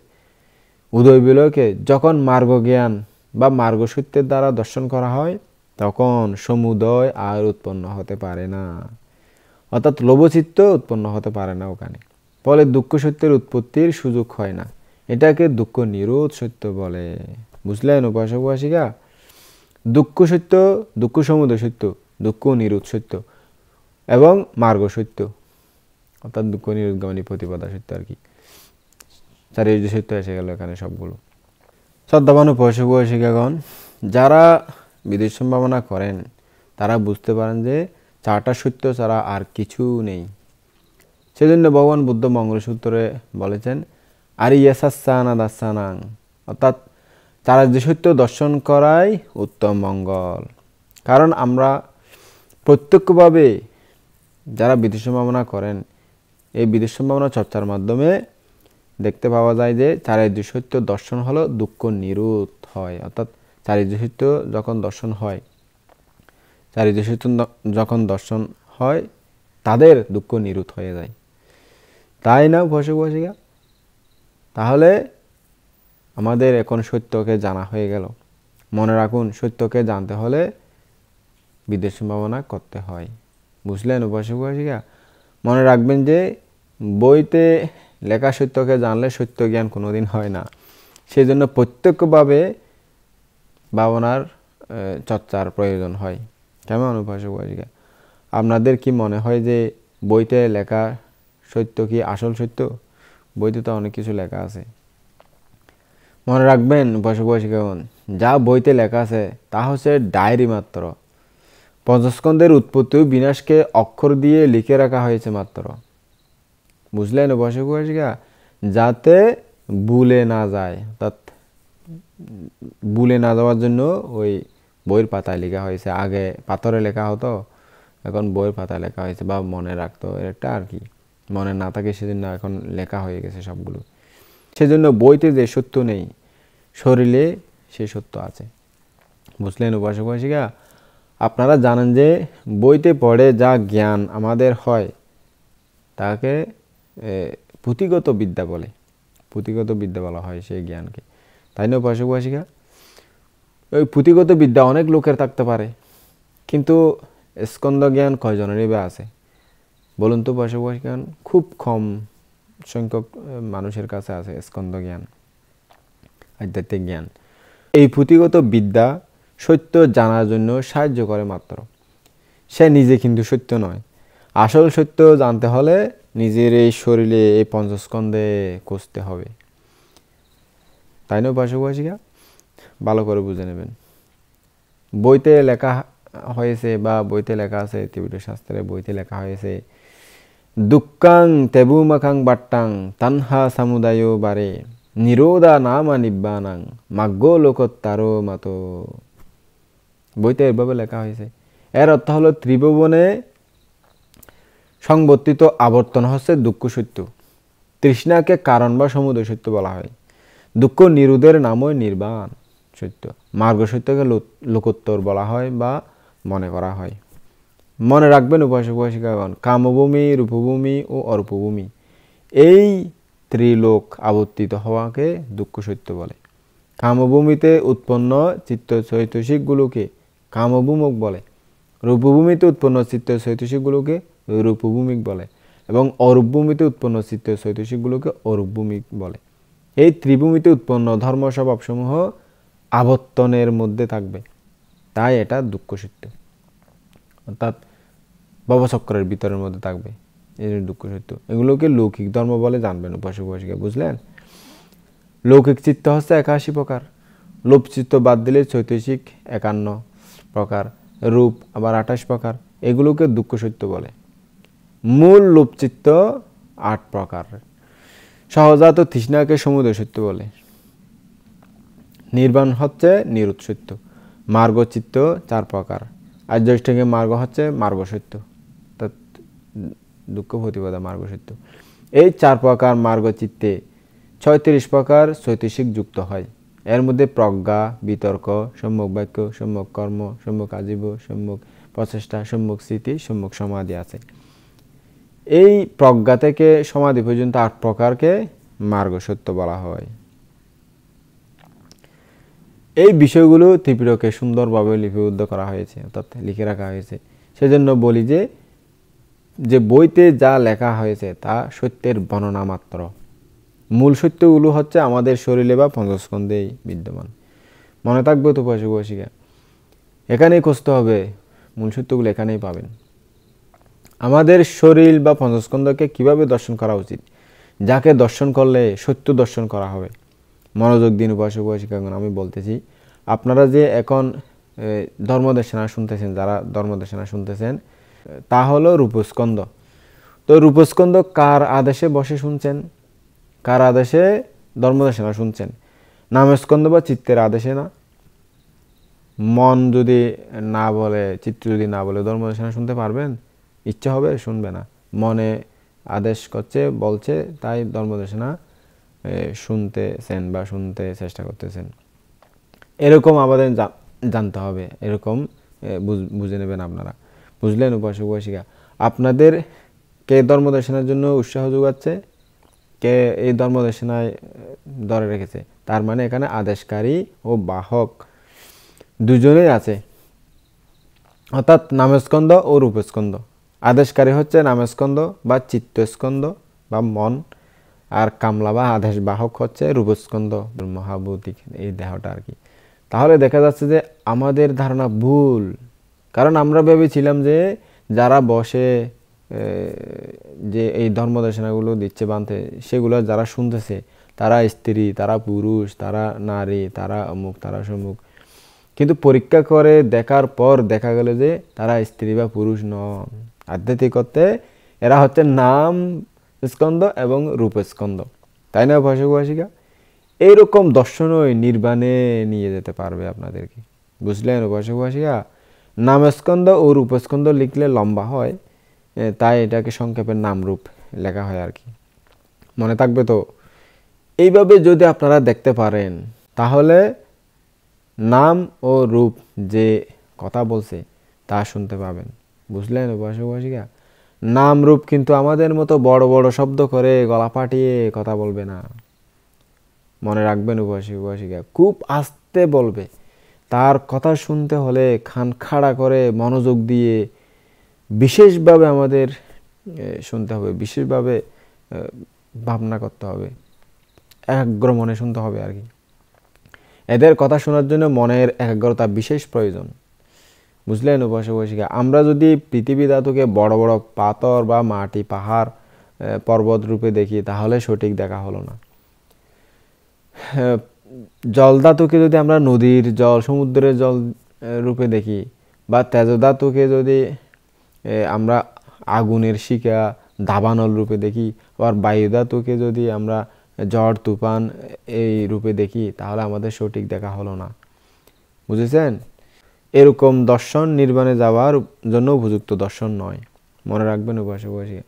[SPEAKER 1] উদয় বিলয়কে যখন মার্গ জ্ঞান বা মার্গ সত্যের দ্বারা দর্শন করা হয় তখন সমুদয় আর উৎপন্ন হতে পারে না, অর্থাৎ লোভচিত্ত উৎপন্ন হতে পারে না ওখানে। ফলে দুঃখ সত্যের উৎপত্তির সুযোগ হয় না। এটাকে দুঃখ নিরোধ সত্য বলে। বুঝলেন উপাসক উপাসিকা? দুঃখ সত্য, দুঃখ সমুদয় সত্য, দুঃখ নিরোধ সত্য এবং মার্গ সত্য, অর্থাৎ দুঃখ নিরোধগামী প্রতিপদা সত্য আর কি। চারির্য সত্য এসে গেল এখানে সবগুলো। শ্রদ্ধাবান উপাসক উপাসিকাগণ, যারা বিদেশ সম্ভাবনা করেন তারা বুঝতে পারেন যে চারটা সত্য ছাড়া আর কিছু নেই। সেজন্য ভগবান বুদ্ধ মঙ্গলসূত্রে বলেছেন আরিয়াসাসানা দাসানাং, অর্থাৎ চারার্য সত্য দর্শন করাই উত্তম মঙ্গল। কারণ আমরা প্রত্যক্ষভাবে যারা বিদেশ সম্ভাবনা করেন এই বিদেশ সম্ভাবনা চর্চার মাধ্যমে দেখতে পাওয়া যায় যে চারির্য সত্য দর্শন হলো দুঃখ নিরোধ হয়। অর্থাৎ চারির্য সত্য যখন দর্শন হয়, চারির্য সত্য যখন দর্শন হয় তাদের দুঃখ নিরোধ হয়ে যায়। তাই না উপাসক উপাসিকা? তাহলে আমাদের এখন সত্যকে জানা হয়ে গেল। মনে রাখুন, সত্যকে জানতে হলে বিদেশ সম্ভাবনা করতে হয়। বুঝলেন উপাসক উপাসিকা? মনে রাখবেন যে বইতে লেখা সত্যকে জানলে সত্য জ্ঞান কোনোদিন হয় না। সেজন্য প্রত্যক্ষভাবে ভাবনার চর্চার প্রয়োজন হয়। কেমন উপাসক উপাসিকা? আপনাদের কি মনে হয় যে বইতে লেখা সত্য কি আসল সত্য? বইতে তো অনেক কিছু লেখা আছে। মনে রাখবেন উপাসক উপাসিকাগণ, যা বইতে লেখা আছে তা হচ্ছে ডায়েরি মাত্র। পঞ্চস্কন্ধের উৎপত্তি ও বিনাশকে অক্ষর দিয়ে লিখে রাখা হয়েছে মাত্র। বুঝলেন উপাসক উপাসিকা? যাতে ভুলে না যায়, অর্থাৎ ভুলে না যাওয়ার জন্য ওই বইয়ের পাতায় লেখা হয়েছে। আগে পাথরে লেখা হতো, এখন বইয়ের পাতায় লেখা হয়েছে, বা মনে রাখতো এটা আর কি। মনে না থাকে সেজন্য এখন লেখা হয়ে গেছে সবগুলো। সেজন্য বইতে যে সত্য নেই শরীরে সে সত্য আছে। বুঝলেন উপাসক উপাসিকা? আপনারা জানেন যে বইতে পড়ে যা জ্ঞান আমাদের হয় তাকে পুঁথিগত বিদ্যা বলে। পুঁথিগত বিদ্যা বলা হয় সেই জ্ঞানকে, তাই না উপাসক উপাসিকা? ওই পুঁথিগত বিদ্যা অনেক লোকের থাকতে পারে, কিন্তু স্কন্দ জ্ঞান কয়জনেরই বা আছে বলুন তো উপাসক উপাসিকা? খুব কম সংখ্যক মানুষের কাছে আছে স্কন্দ জ্ঞান, আধ্যাত্মিক জ্ঞান। এই পুঁথিগত বিদ্যা সত্য জানার জন্য সাহায্য করে মাত্র, সে নিজে কিন্তু সত্য নয়। আসল সত্য জানতে হলে নিজের এই শরীরে এই পঞ্চস্কন্ধে কষতে হবে, তাই না উপাসক উপাসিকা? ভালো করে বুঝে নেবেন। বইতে লেখা হয়েছে বা বইতে লেখা আছে, ত্রিপিটক শাস্ত্রে বইতে লেখা হয়েছে দুঃখাং তেবুমাখাং বাট্টাং তানহা সামুদায় বারে নিরোধা নামা নিব্বানাং মাগ্গো লোকোত্তারো মাতো। বইতে এভাবে লেখা হয়েছে। এর অর্থ হলো ত্রিভুবনে সংবর্তিত আবর্তন হচ্ছে দুঃখ সত্য। তৃষ্ণাকে কারণ বা সমুদয় সত্য বলা হয়। দুঃখ নিরোধের নামই নির্বাণ সত্য। মার্গ সত্যকে লোকোত্তর বলা হয় বা মনে করা হয়। মনে রাখবেন উপাসক উপাসিকাগণ, কামভূমি, রূপভূমি ও অরূপভূমি এই ত্রিলোক আবর্তিত হওয়াকে দুঃখ সত্য বলে। কামভূমিতে উৎপন্ন চিত্ত চৈতসিকগুলোকে কামভূমক বলে, রূপভূমিতে উৎপন্ন চিত্ত চৈতসিকগুলোকে রূপভূমিক বলে এবং অরূপভূমিতে উৎপন্ন চিত্ত চৈতসিকগুলোকে অরূপভূমিক বলে। এই ত্রিভূমিতে উৎপন্ন ধর্ম স্বভাবসমূহ আবর্তনের মধ্যে থাকবে, তাই এটা দুঃখ সত্য, অর্থাৎ ভবচক্রের ভিতরের মধ্যে থাকবে, এই দুঃখ সত্য। এগুলোকে লৌকিক ধর্ম বলে জানবেন উপাসক উপাসিকা, বুঝলেন? লৌকিক চিত্ত হচ্ছে 81 প্রকার, লোভ চিত্ত বাদ দিলে চৈতসিক 51 প্রকার, রূপ আবার 28 প্রকার, এগুলোকে দুঃখ সত্য বলে। মূল লোভ চিত্ত 8 প্রকার। সহজাত তৃষ্ণাকে সমুদয় সত্য বলে। নির্বাণ হচ্ছে নিরুৎ সত্য। মার্গ চিত্ত 4 প্রকার। আর্যষ্টাঙ্গিক মার্গ হচ্ছে মার্গ সত্য, অর্থাৎ দুঃখ প্রতিপদা মার্গ সত্য। এই 4 প্রকার মার্গ চিত্তে 36 প্রকার চৈতসিক যুক্ত হয়। এর মধ্যে প্রজ্ঞা, বিতর্ক, সম্যক বাক্য, সম্যক কর্ম, সম্যক আজীব, সম্যক প্রচেষ্টা, সম্যক স্মৃতি, সম্যক সমাধি আছে। এই প্রজ্ঞা থেকে সমাধি পর্যন্ত 8 প্রকারকে মার্গ সত্য বলা হয়। এই বিষয়গুলো ত্রিপিটকে সুন্দরভাবে লিপিবদ্ধ করা হয়েছে, অর্থাৎ লিখে রাখা হয়েছে। সেজন্য বলি যে বইতে যা লেখা হয়েছে তা সত্যের বর্ণনা মাত্র। মূল সত্যগুলো হচ্ছে আমাদের শরীরে বা পঞ্চস্কন্ধেই বিদ্যমান। মনে থাকবে তো উপাসক উপাসিকা, এখানেই খুঁজতে হবে, মূল সত্যগুলো এখানেই পাবেন। আমাদের শরীর বা পঞ্চস্কন্ধকে কিভাবে দর্শন করা উচিত, যাকে দর্শন করলে সত্য দর্শন করা হবে। মনোযোগ দিন উপাসক উপাসিকাগণ, আমি বলতেছি, আপনারা যে এখন ধর্মদেশনা শুনতেছেন, যারা ধর্মদেশনা শুনতেছেন, তা হলো রূপস্কন্ধ। তো রূপস্কন্ধ কার আদেশে বসে শুনছেন, কার আদেশে ধর্মদেশনা শুনছেন? নামস্কন্ধ বা চিত্তের আদেশে না। মন যদি না বলে, চিত্ত যদি না বলে ধর্মদেশনা শুনতে পারবেন? ইচ্ছা হবে, শুনবে না। মনে আদেশ করছে, বলছে, তাই ধর্মদেশনা শুনতেছেন বা শুনতে চেষ্টা করতেছেন। এরকম আমাদের জানতে হবে, এরকম বুঝে নেবেন আপনারা, বুঝলেন উপাসক উপাসিকা? আপনাদের কে ধর্মদেশনার জন্য উৎসাহ যোগাচ্ছে, কে এই ধর্মদেশনায় ধরে রেখেছে, তার মানে এখানে আদেশকারী ও বাহক দুজনেই আছে, অর্থাৎ নামস্কন্ধ ও রূপস্কন্ধ। আদেশকারী হচ্ছে নামস্কন্ধ বা চিত্তস্কন্ধ বা মন, আর কামলা বা আদেশ বাহক হচ্ছে রূপস্কন্ধ, মহাভৌতিক এই দেহটা আর কি। তাহলে দেখা যাচ্ছে যে আমাদের ধারণা ভুল, কারণ আমরা ভেবেছিলাম যে যারা বসে যে এই ধর্মদেশনাগুলো দিচ্ছে বানতে, সেগুলো যারা শুনতেছে তারা স্ত্রী, তারা পুরুষ, তারা নারী, তারা অমুক, তারা সমুক। কিন্তু পরীক্ষা করে দেখার পর দেখা গেল যে তারা স্ত্রী বা পুরুষ নন। আধ্যাত্মিকতে এরা হচ্ছে নাম স্কন্ধ এবং রূপস্কন্ধ, তাই না উপাসক উপাসিকা? এইরকম দর্শনই নির্বাণে নিয়ে যেতে পারবে আপনাদেরকে, বুঝলেন উপাসক উপাসিকা? নামস্কন্ধ ও রূপস্কন্ধ লিখলে লম্বা হয়, তাই এটাকে সংক্ষেপে নামরূপ লেখা হয় আর কি। মনে থাকবে তো? এইভাবে যদি আপনারা দেখতে পারেন, তাহলে নাম ও রূপ যে কথা বলছে তা শুনতে পাবেন, বুঝলেন উপাসক উপাসিকা? নাম রূপ কিন্তু আমাদের মতো বড় বড় শব্দ করে গলা ফাটিয়ে কথা বলবে না, মনে রাখবেন উপাসক উপাসিকা। খুব আস্তে বলবে, তার কথা শুনতে হলে কান খাড়া করে মনোযোগ দিয়ে বিশেষভাবে আমাদের শুনতে হবে, বিশেষভাবে ভাবনা করতে হবে, একাগ্র মনে শুনতে হবে আর কি। এদের কথা শোনার জন্য মনের একাগ্রতা বিশেষ প্রয়োজন, বুঝলেন উপাসক উপাসিকা? আমরা যদি পৃথিবী ধাতুকে বড় বড় পাথর বা মাটি, পাহাড়, পর্বত রূপে দেখি, তাহলে সঠিক দেখা হলো না। জল ধাতুকে যদি আমরা নদীর জল, সমুদ্রের জল রূপে দেখি, বা তেজ ধাতুকে যদি আমরা আগুনের শিখা, দাবানল রূপে দেখি, আবার বায়ু ধাতুকে যদি আমরা ঝড় তুফান এই রূপে দেখি, তাহলে আমাদের সঠিক দেখা হলো না, বুঝেছেন? এরকম দর্শন নির্বাণে যাওয়ার জন্য উপযুক্ত দর্শন নয়, মনে রাখবেন উপাসক উপাসিকা।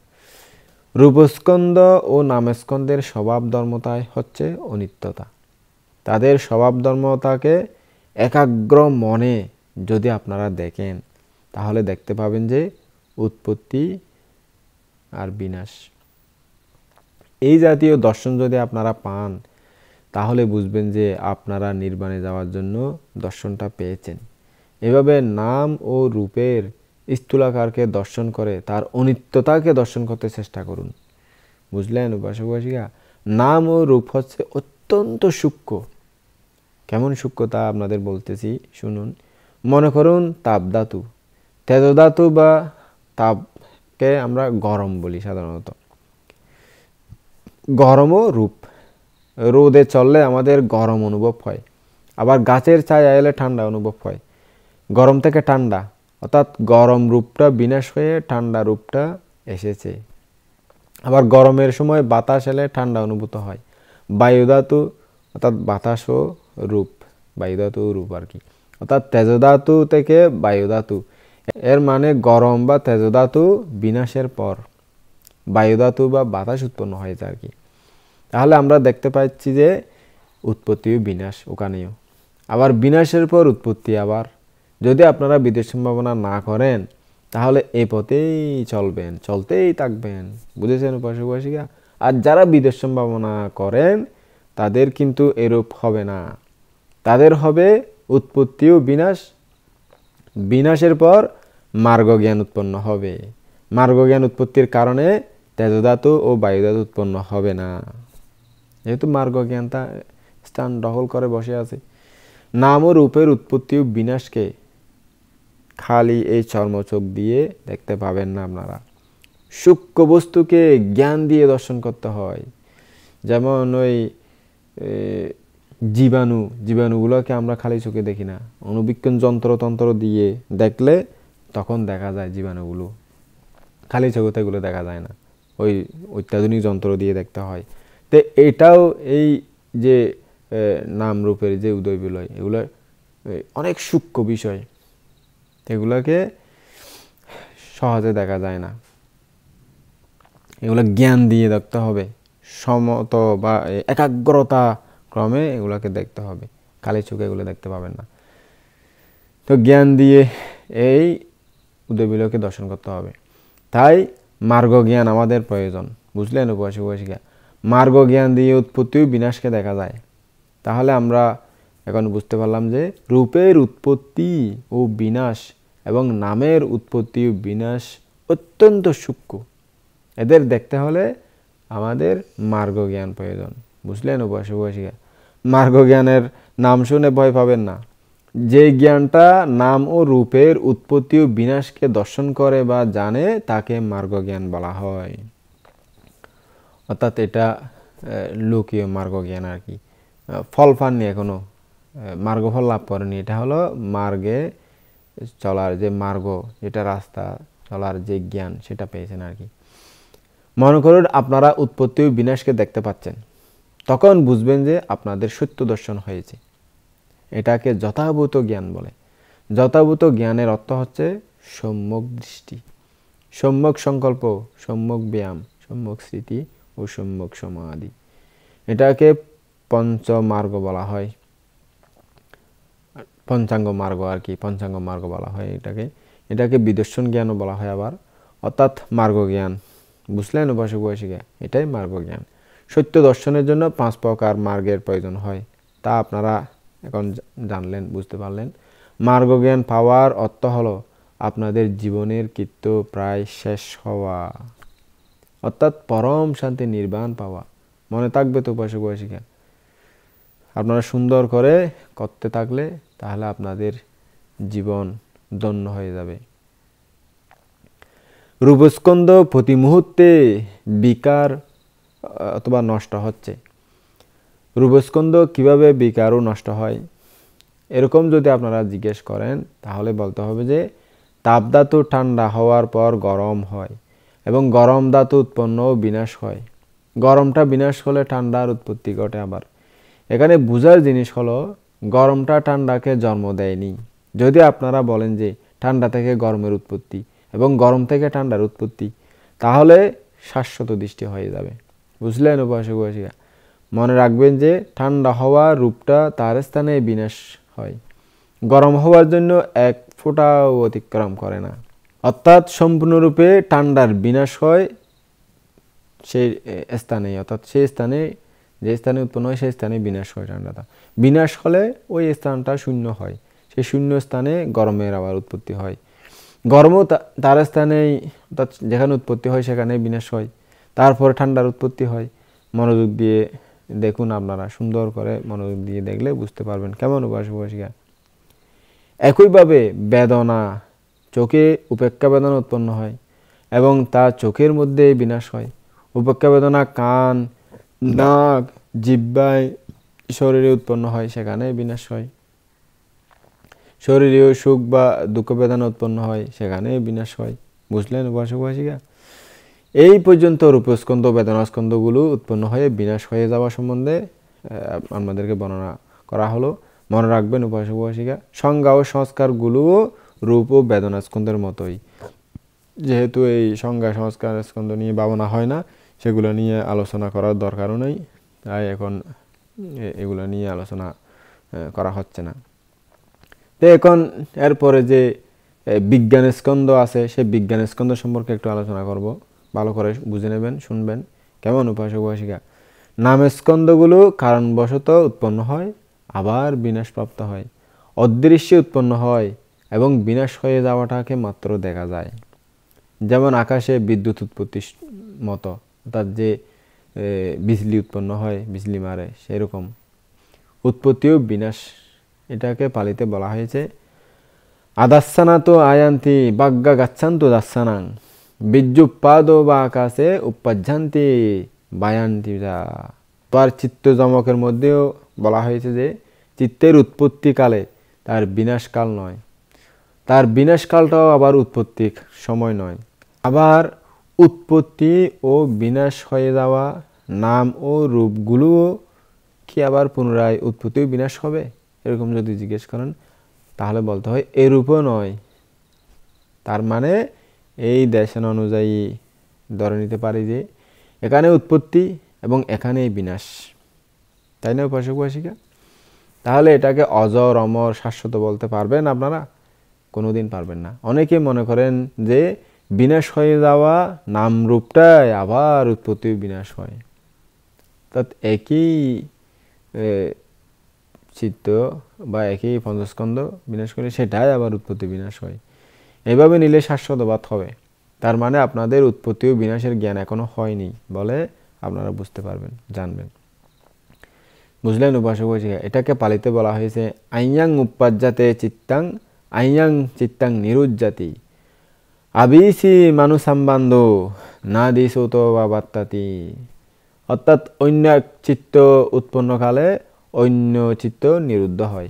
[SPEAKER 1] রূপস্কন্ধ ও নামস্কন্ধের স্বভাব ধর্মতাই হচ্ছে অনিত্যতা। তাদের স্বভাব ধর্মতাকে একাগ্র মনে যদি আপনারা দেখেন, তাহলে দেখতে পাবেন যে উৎপত্তি আর বিনাশ। এই জাতীয় দর্শন যদি আপনারা পান তাহলে বুঝবেন যে আপনারা নির্বাণে যাওয়ার জন্য দর্শনটা পেয়েছেন। এভাবে নাম ও রূপের স্থূলাকারকে দর্শন করে তার অনিত্যতাকে দর্শন করতে চেষ্টা করুন। বুঝলেন উপাসক উপাসিকা? নাম ও রূপ হচ্ছে অত্যন্ত সূক্ষ্ম। কেমন সূক্ষ্ম তা আপনাদের বলতেছি, শুনুন। মনে করুন তাপধাতু, তেজধাতু বা তাপকে আমরা গরম বলি সাধারণত। গরম ও রূপ, রোদে চললে আমাদের গরম অনুভব হয়, আবার গাছের ছায়া এলে ঠান্ডা অনুভব হয়। গরম থেকে ঠান্ডা, অর্থাৎ গরম রূপটা বিনাশ হয়ে ঠান্ডা রূপটা এসেছে। আবার গরমের সময় বাতাস এলে ঠান্ডা অনুভূত হয়। বায়ুধাতু অর্থাৎ বাতাস ও রূপ, বায়ুধাতু রূপ আর কি, অর্থাৎ তেজধাতু থেকে বায়ুধাতু। এর মানে গরম বা তেজধাতু বিনাশের পর বায়ুধাতু বা বাতাস উৎপন্ন হয়েছে আর কি। তাহলে আমরা দেখতে পাচ্ছি যে উৎপত্তি ও বিনাশ ওখানেও, আবার বিনাশের পর উৎপত্তি। আবার যদি আপনারা বিদেশ সম্ভাবনা না করেন তাহলে এই পথেই চলবেন, চলতেই থাকবেন। বুঝেছেন উপাসক উপাসিকা? আর যারা বিদেশ সম্ভাবনা করেন তাদের কিন্তু এরূপ হবে না, তাদের হবে উৎপত্তি ও বিনাশ। বিনাশের পর মার্গ জ্ঞান উৎপন্ন হবে। মার্গ জ্ঞান উৎপত্তির কারণে তেজধাতু ও বায়ুধাতু উৎপন্ন হবে না, যেহেতু মার্গ জ্ঞানটা স্থান দখল করে বসে আছে। নাম ও রূপের উৎপত্তি ও বিনাশকে খালি এই চর্মচোখ দিয়ে দেখতে পাবেন না আপনারা। সূক্ষ্ম বস্তুকে জ্ঞান দিয়ে দর্শন করতে হয়। যেমন ওই জীবাণুগুলোকে আমরা খালি চোখে দেখি না, অণুবীক্ষণ যন্ত্র দিয়ে দেখলে তখন দেখা যায় জীবাণুগুলো। খালি চোখে এগুলো দেখা যায় না, ওই অত্যাধুনিক যন্ত্র দিয়ে দেখতে হয়। তো এটাও এই যে নাম রূপের যে উদয় বিলয়, এগুলো অনেক সূক্ষ্ম বিষয়, এগুলোকে সহজে দেখা যায় না। এগুলো জ্ঞান দিয়ে দেখতে হবে, সমত বা একাগ্রতা ক্রমে এগুলোকে দেখতে হবে, খালি চোখে এগুলো দেখতে পাবেন না। তো জ্ঞান দিয়ে এই উদয়বিলয়কে দর্শন করতে হবে। তাই মার্গ জ্ঞান আমাদের প্রয়োজন। বুঝলেন উপাসক উপাসিকা? মার্গ জ্ঞান দিয়ে উৎপত্তি ও বিনাশকে দেখা যায়। তাহলে আমরা এখন বুঝতে পারলাম যে রূপের উৎপত্তি ও বিনাশ এবং নামের উৎপত্তি ও বিনাশ অত্যন্ত সূক্ষ্ম। এদের দেখতে হলে আমাদের মার্গ জ্ঞান প্রয়োজন। বুঝলেন উপাসক উপাসিকা? মার্গ জ্ঞানের নাম শুনে ভয় পাবেন না। যে জ্ঞানটা নাম ও রূপের উৎপত্তি ও বিনাশকে দর্শন করে বা জানে তাকে মার্গ জ্ঞান বলা হয়। অর্থাৎ এটা লোকীয় মার্গ জ্ঞান আর কি। ফল পাননি এখনো, মার্গফল লাভ করেনি। এটা হলো মার্গে চলার যে মার্গ, যেটা রাস্তা চলার যে জ্ঞান, সেটা পেয়েছেন আর কি। মনে করুন আপনারা উৎপত্তি ও বিনাশকে দেখতে পাচ্ছেন, তখন বুঝবেন যে আপনাদের সত্য দর্শন হয়েছে। এটাকে যথাভূত জ্ঞান বলে। যথাভূত জ্ঞানের অর্থ হচ্ছে সম্যক দৃষ্টি, সম্যক সংকল্প, সম্যক ব্যায়াম, সম্যক স্মৃতি ও সম্যক সমাধি। এটাকে পঞ্চমার্গ বলা হয়, পঞ্চাঙ্গ মার্গ আর কি, পঞ্চাঙ্গ মার্গ বলা হয় এটাকে বিদর্শন জ্ঞানও বলা হয় আবার, অর্থাৎ মার্গ জ্ঞান। বুঝলেন উপাসক উপাসিকা? এটাই মার্গ জ্ঞান। সত্য দর্শনের জন্য 5 প্রকার মার্গের প্রয়োজন হয়, তা আপনারা এখন জানলেন, বুঝতে পারলেন। মার্গ জ্ঞান পাওয়ার অর্থ হলো আপনাদের জীবনের কৃত্য প্রায় শেষ হওয়া, অর্থাৎ পরম শান্তি নির্বাণ পাওয়া। মনে থাকবে তো উপাসক উপাসিকা? আপনারা সুন্দর করে করতে থাকলে তাহলে আপনাদের জীবন ধন্য হয়ে যাবে। রূপস্কন্ধ প্রতি মুহূর্তে বিকার অথবা নষ্ট হচ্ছে। রূপস্কন্ধ কিভাবে বিকার ও নষ্ট হয় এরকম যদি আপনারা জিজ্ঞেস করেন তাহলে বলতে হবে যে তাপধাতু ঠান্ডা হওয়ার পর গরম হয় এবং গরম ধাতু উৎপন্ন ও বিনাশ হয়। গরমটা বিনাশ হলে ঠান্ডার উৎপত্তি ঘটে। আবার এখানে বুঝার জিনিস হলো গরমটা ঠান্ডাকে জন্ম দেয়নি। যদি আপনারা বলেন যে ঠান্ডা থেকে গরমের উৎপত্তি এবং গরম থেকে ঠান্ডার উৎপত্তি, তাহলে শাশ্বত দৃষ্টি হয়ে যাবে। বুঝলেন উপাসক উপাসিকা? মনে রাখবেন যে ঠান্ডা হওয়া রূপটা তার স্থানে বিনাশ হয়, গরম হওয়ার জন্য এক ফোঁটাও অতিক্রম করে না। অর্থাৎ সম্পূর্ণরূপে ঠান্ডার বিনাশ হয় সেই স্থানে, অর্থাৎ সেই স্থানে, যে স্থানে উৎপন্ন হয় সেই স্থানে বিনাশ হয় ঠান্ডাটা। বিনাশ হলে ওই স্থানটা শূন্য হয়, সেই শূন্য স্থানে গরমের আবার উৎপত্তি হয়। গরমও তার স্থানেই, অর্থাৎ যেখানে উৎপত্তি হয় সেখানে বিনাশ হয়, তারপরে ঠান্ডার উৎপত্তি হয়। মনোযোগ দিয়ে দেখুন, আপনারা সুন্দর করে মনোযোগ দিয়ে দেখলে বুঝতে পারবেন কেমন উপাসক উপাসিকা। একইভাবে বেদনা, চোখে উপেক্ষা বেদনা উৎপন্ন হয় এবং তা চোখের মধ্যে বিনাশ হয়। উপেক্ষা বেদনা কান, নাক, জিহ্বায়, শরীরে উৎপন্ন হয়, সেখানে বিনাশ হয়। শরীরেও সুখ বা দুঃখ বেদনা উৎপন্ন হয়, সেখানে বিনাশ হয়। বুঝলেন উপাসক উপাসিকা? এই পর্যন্ত রূপস্কন্ধ বেদনাস্কন্ধগুলো উৎপন্ন হয়ে বিনাশ হয়ে যাওয়া সম্বন্ধে আমাদেরকে বর্ণনা করা হলো। মনে রাখবেন উপাসক উপাসিকা, সংজ্ঞা ও সংস্কারগুলোও রূপ ও বেদনাস্কন্ধের মতোই। যেহেতু এই সংজ্ঞা সংস্কার স্কন্ধ নিয়ে ভাবনা হয় না, সেগুলো নিয়ে আলোচনা করার দরকারও নেই, তাই এখন এগুলো নিয়ে আলোচনা করা হচ্ছে না। তো এখন এরপরে যে বিজ্ঞান স্কন্ধ আছে, সেই বিজ্ঞান স্কন্ধ সম্পর্কে একটু আলোচনা করব। ভালো করে বুঝে নেবেন, শুনবেন কেমন উপাসক উপাসিকা। নাম স্কন্ধগুলো কারণবশত উৎপন্ন হয়, আবার বিনাশপ্রাপ্ত হয়, অদৃশ্যে উৎপন্ন হয় এবং বিনাশ হয়ে যাওয়াটাকে মাত্র দেখা যায়। যেমন আকাশে বিদ্যুৎ উৎপত্তির মতো, অর্থাৎ যে বিজলি উৎপন্ন হয়, বিজলি মারে, সেরকম উৎপত্তি ও বিনাশ, এটাকে পালিতে বলা হয়েছে আদাস্সানা তো আয়ান্তি বাগ্গা গাচ্ছান্তু দাস্সানাং বিদ্যুৎপাদ বা আকাশে উপাজ্যান্তি বায়ান্তি যা। তার চিত্ত জমকের মধ্যেও বলা হয়েছে যে চিত্তের উৎপত্তিকালে তার বিনাশকাল নয়, তার বিনাশকালটাও আবার উৎপত্তির সময় নয়। আবার উৎপত্তি ও বিনাশ হয়ে যাওয়া নাম ও রূপগুলোও কি আবার পুনরায় উৎপত্তি ও বিনাশ হবে? এরকম যদি জিজ্ঞেস করেন তাহলে বলতে হয় এরূপও নয়। তার মানে এই দেশন অনুযায়ী ধরে নিতে পারি যে এখানে উৎপত্তি এবং এখানেই বিনাশ, তাই না উপাসক উপাসিকা? তাহলে এটাকে অজর অমর শাশ্বত বলতে পারবেন আপনারা? কোনোদিন পারবেন না। অনেকে মনে করেন যে বিনাশ হয়ে যাওয়া নাম রূপটাই আবার উৎপত্তি বিনাশ হয়, অর্থাৎ একই চিত্ত বা একই পঞ্চস্কন্ধ বিনাশ করে সেটাই আবার উৎপত্তি বিনাশ হয়। এভাবে নিলে শাশ্বতবাদ হবে। তার মানে আপনাদের উৎপত্তি ও বিনাশের জ্ঞান এখনো হয়নি বলে আপনারা বুঝতে পারবেন, জানবেন। বুঝলেন উপাসক উপাসিকা? এটাকে পালিতে বলা হয়েছে আইয়াং উপাজ্জাতে চিত্তাং আইয়াং চিত্তাং নিরুজ্জাতি আবিসি মানুষাম্বান্ধ না দিশোত বা বাত্তাতি। অর্থাৎ অন্য এক চিত্ত উৎপন্নকালে অন্য চিত্ত নিরুদ্ধ হয়,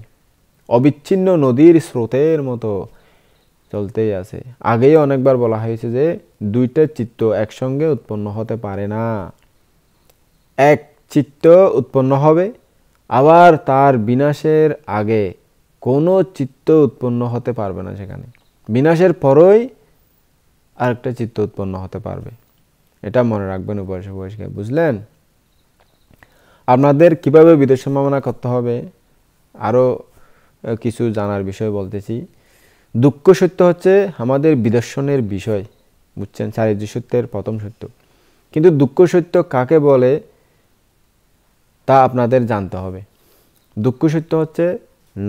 [SPEAKER 1] অবিচ্ছিন্ন নদীর স্রোতের মতো চলতেই আছে। আগেই অনেকবার বলা হয়েছে যে দুইটা চিত্ত একসঙ্গে উৎপন্ন হতে পারে না। এক চিত্ত উৎপন্ন হবে, আবার তার বিনাশের আগে কোনো চিত্ত উৎপন্ন হতে পারবে না, সেখানে বিনাশের পরই আরেকটা চিত্ত উৎপন্ন হতে পারবে। এটা মনে রাখবেন উপাসক উপাসিকা। বুঝলেন? আপনাদের কিভাবে বিদেশ সম্ভাবনা করতে হবে আরও কিছু জানার বিষয় বলতেছি। দুঃখ সত্য হচ্ছে আমাদের বিদর্শনের বিষয়, বুঝছেন, চারিত্রিক সত্যের প্রথম সত্য। কিন্তু দুঃখ সত্য কাকে বলে তা আপনাদের জানতে হবে। দুঃখ সত্য হচ্ছে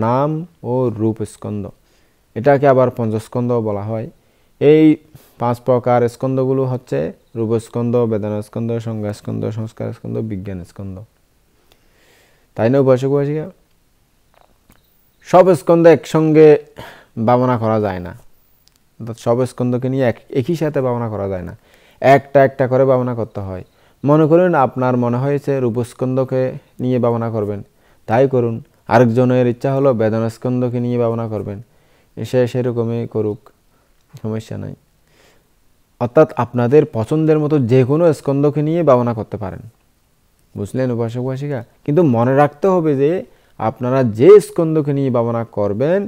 [SPEAKER 1] নাম ও রূপ স্কন্ধ, এটাকে আবার পঞ্চস্কন্ধ বলা হয়। এই 5 প্রকার স্কন্ধগুলো হচ্ছে রূপস্কন্ধ, বেদনাস্কন্ধ, সংজ্ঞাস্কন্ধ, সংস্কার স্কন্ধ, বিজ্ঞান স্কন্ধ, তাই না উপাসক উপাসিকা? সব স্কন্ধ একসঙ্গে ভাবনা করা যায় না, অর্থাৎ সব স্কন্ধকে নিয়ে একই সাথে ভাবনা করা যায় না, একটা একটা করে ভাবনা করতে হয়। মনে করুন আপনার মনে হয়েছে রূপস্কন্ধকে নিয়ে ভাবনা করবেন, তাই করুন। আরেকজনের ইচ্ছা হলো বেদনাস্কন্ধকে নিয়ে ভাবনা করবেন, সে সেরকমই করুক, সমস্যা নাই। অর্থাৎ আপনাদের পছন্দের মতো যে কোনো স্কন্ধকে নিয়ে ভাবনা করতে পারেন। বুঝলেন উপাসক উপাসিকা? কিন্তু মনে রাখতে হবে যে আপনারা যে স্কন্ধকে নিয়ে ভাবনা করবেন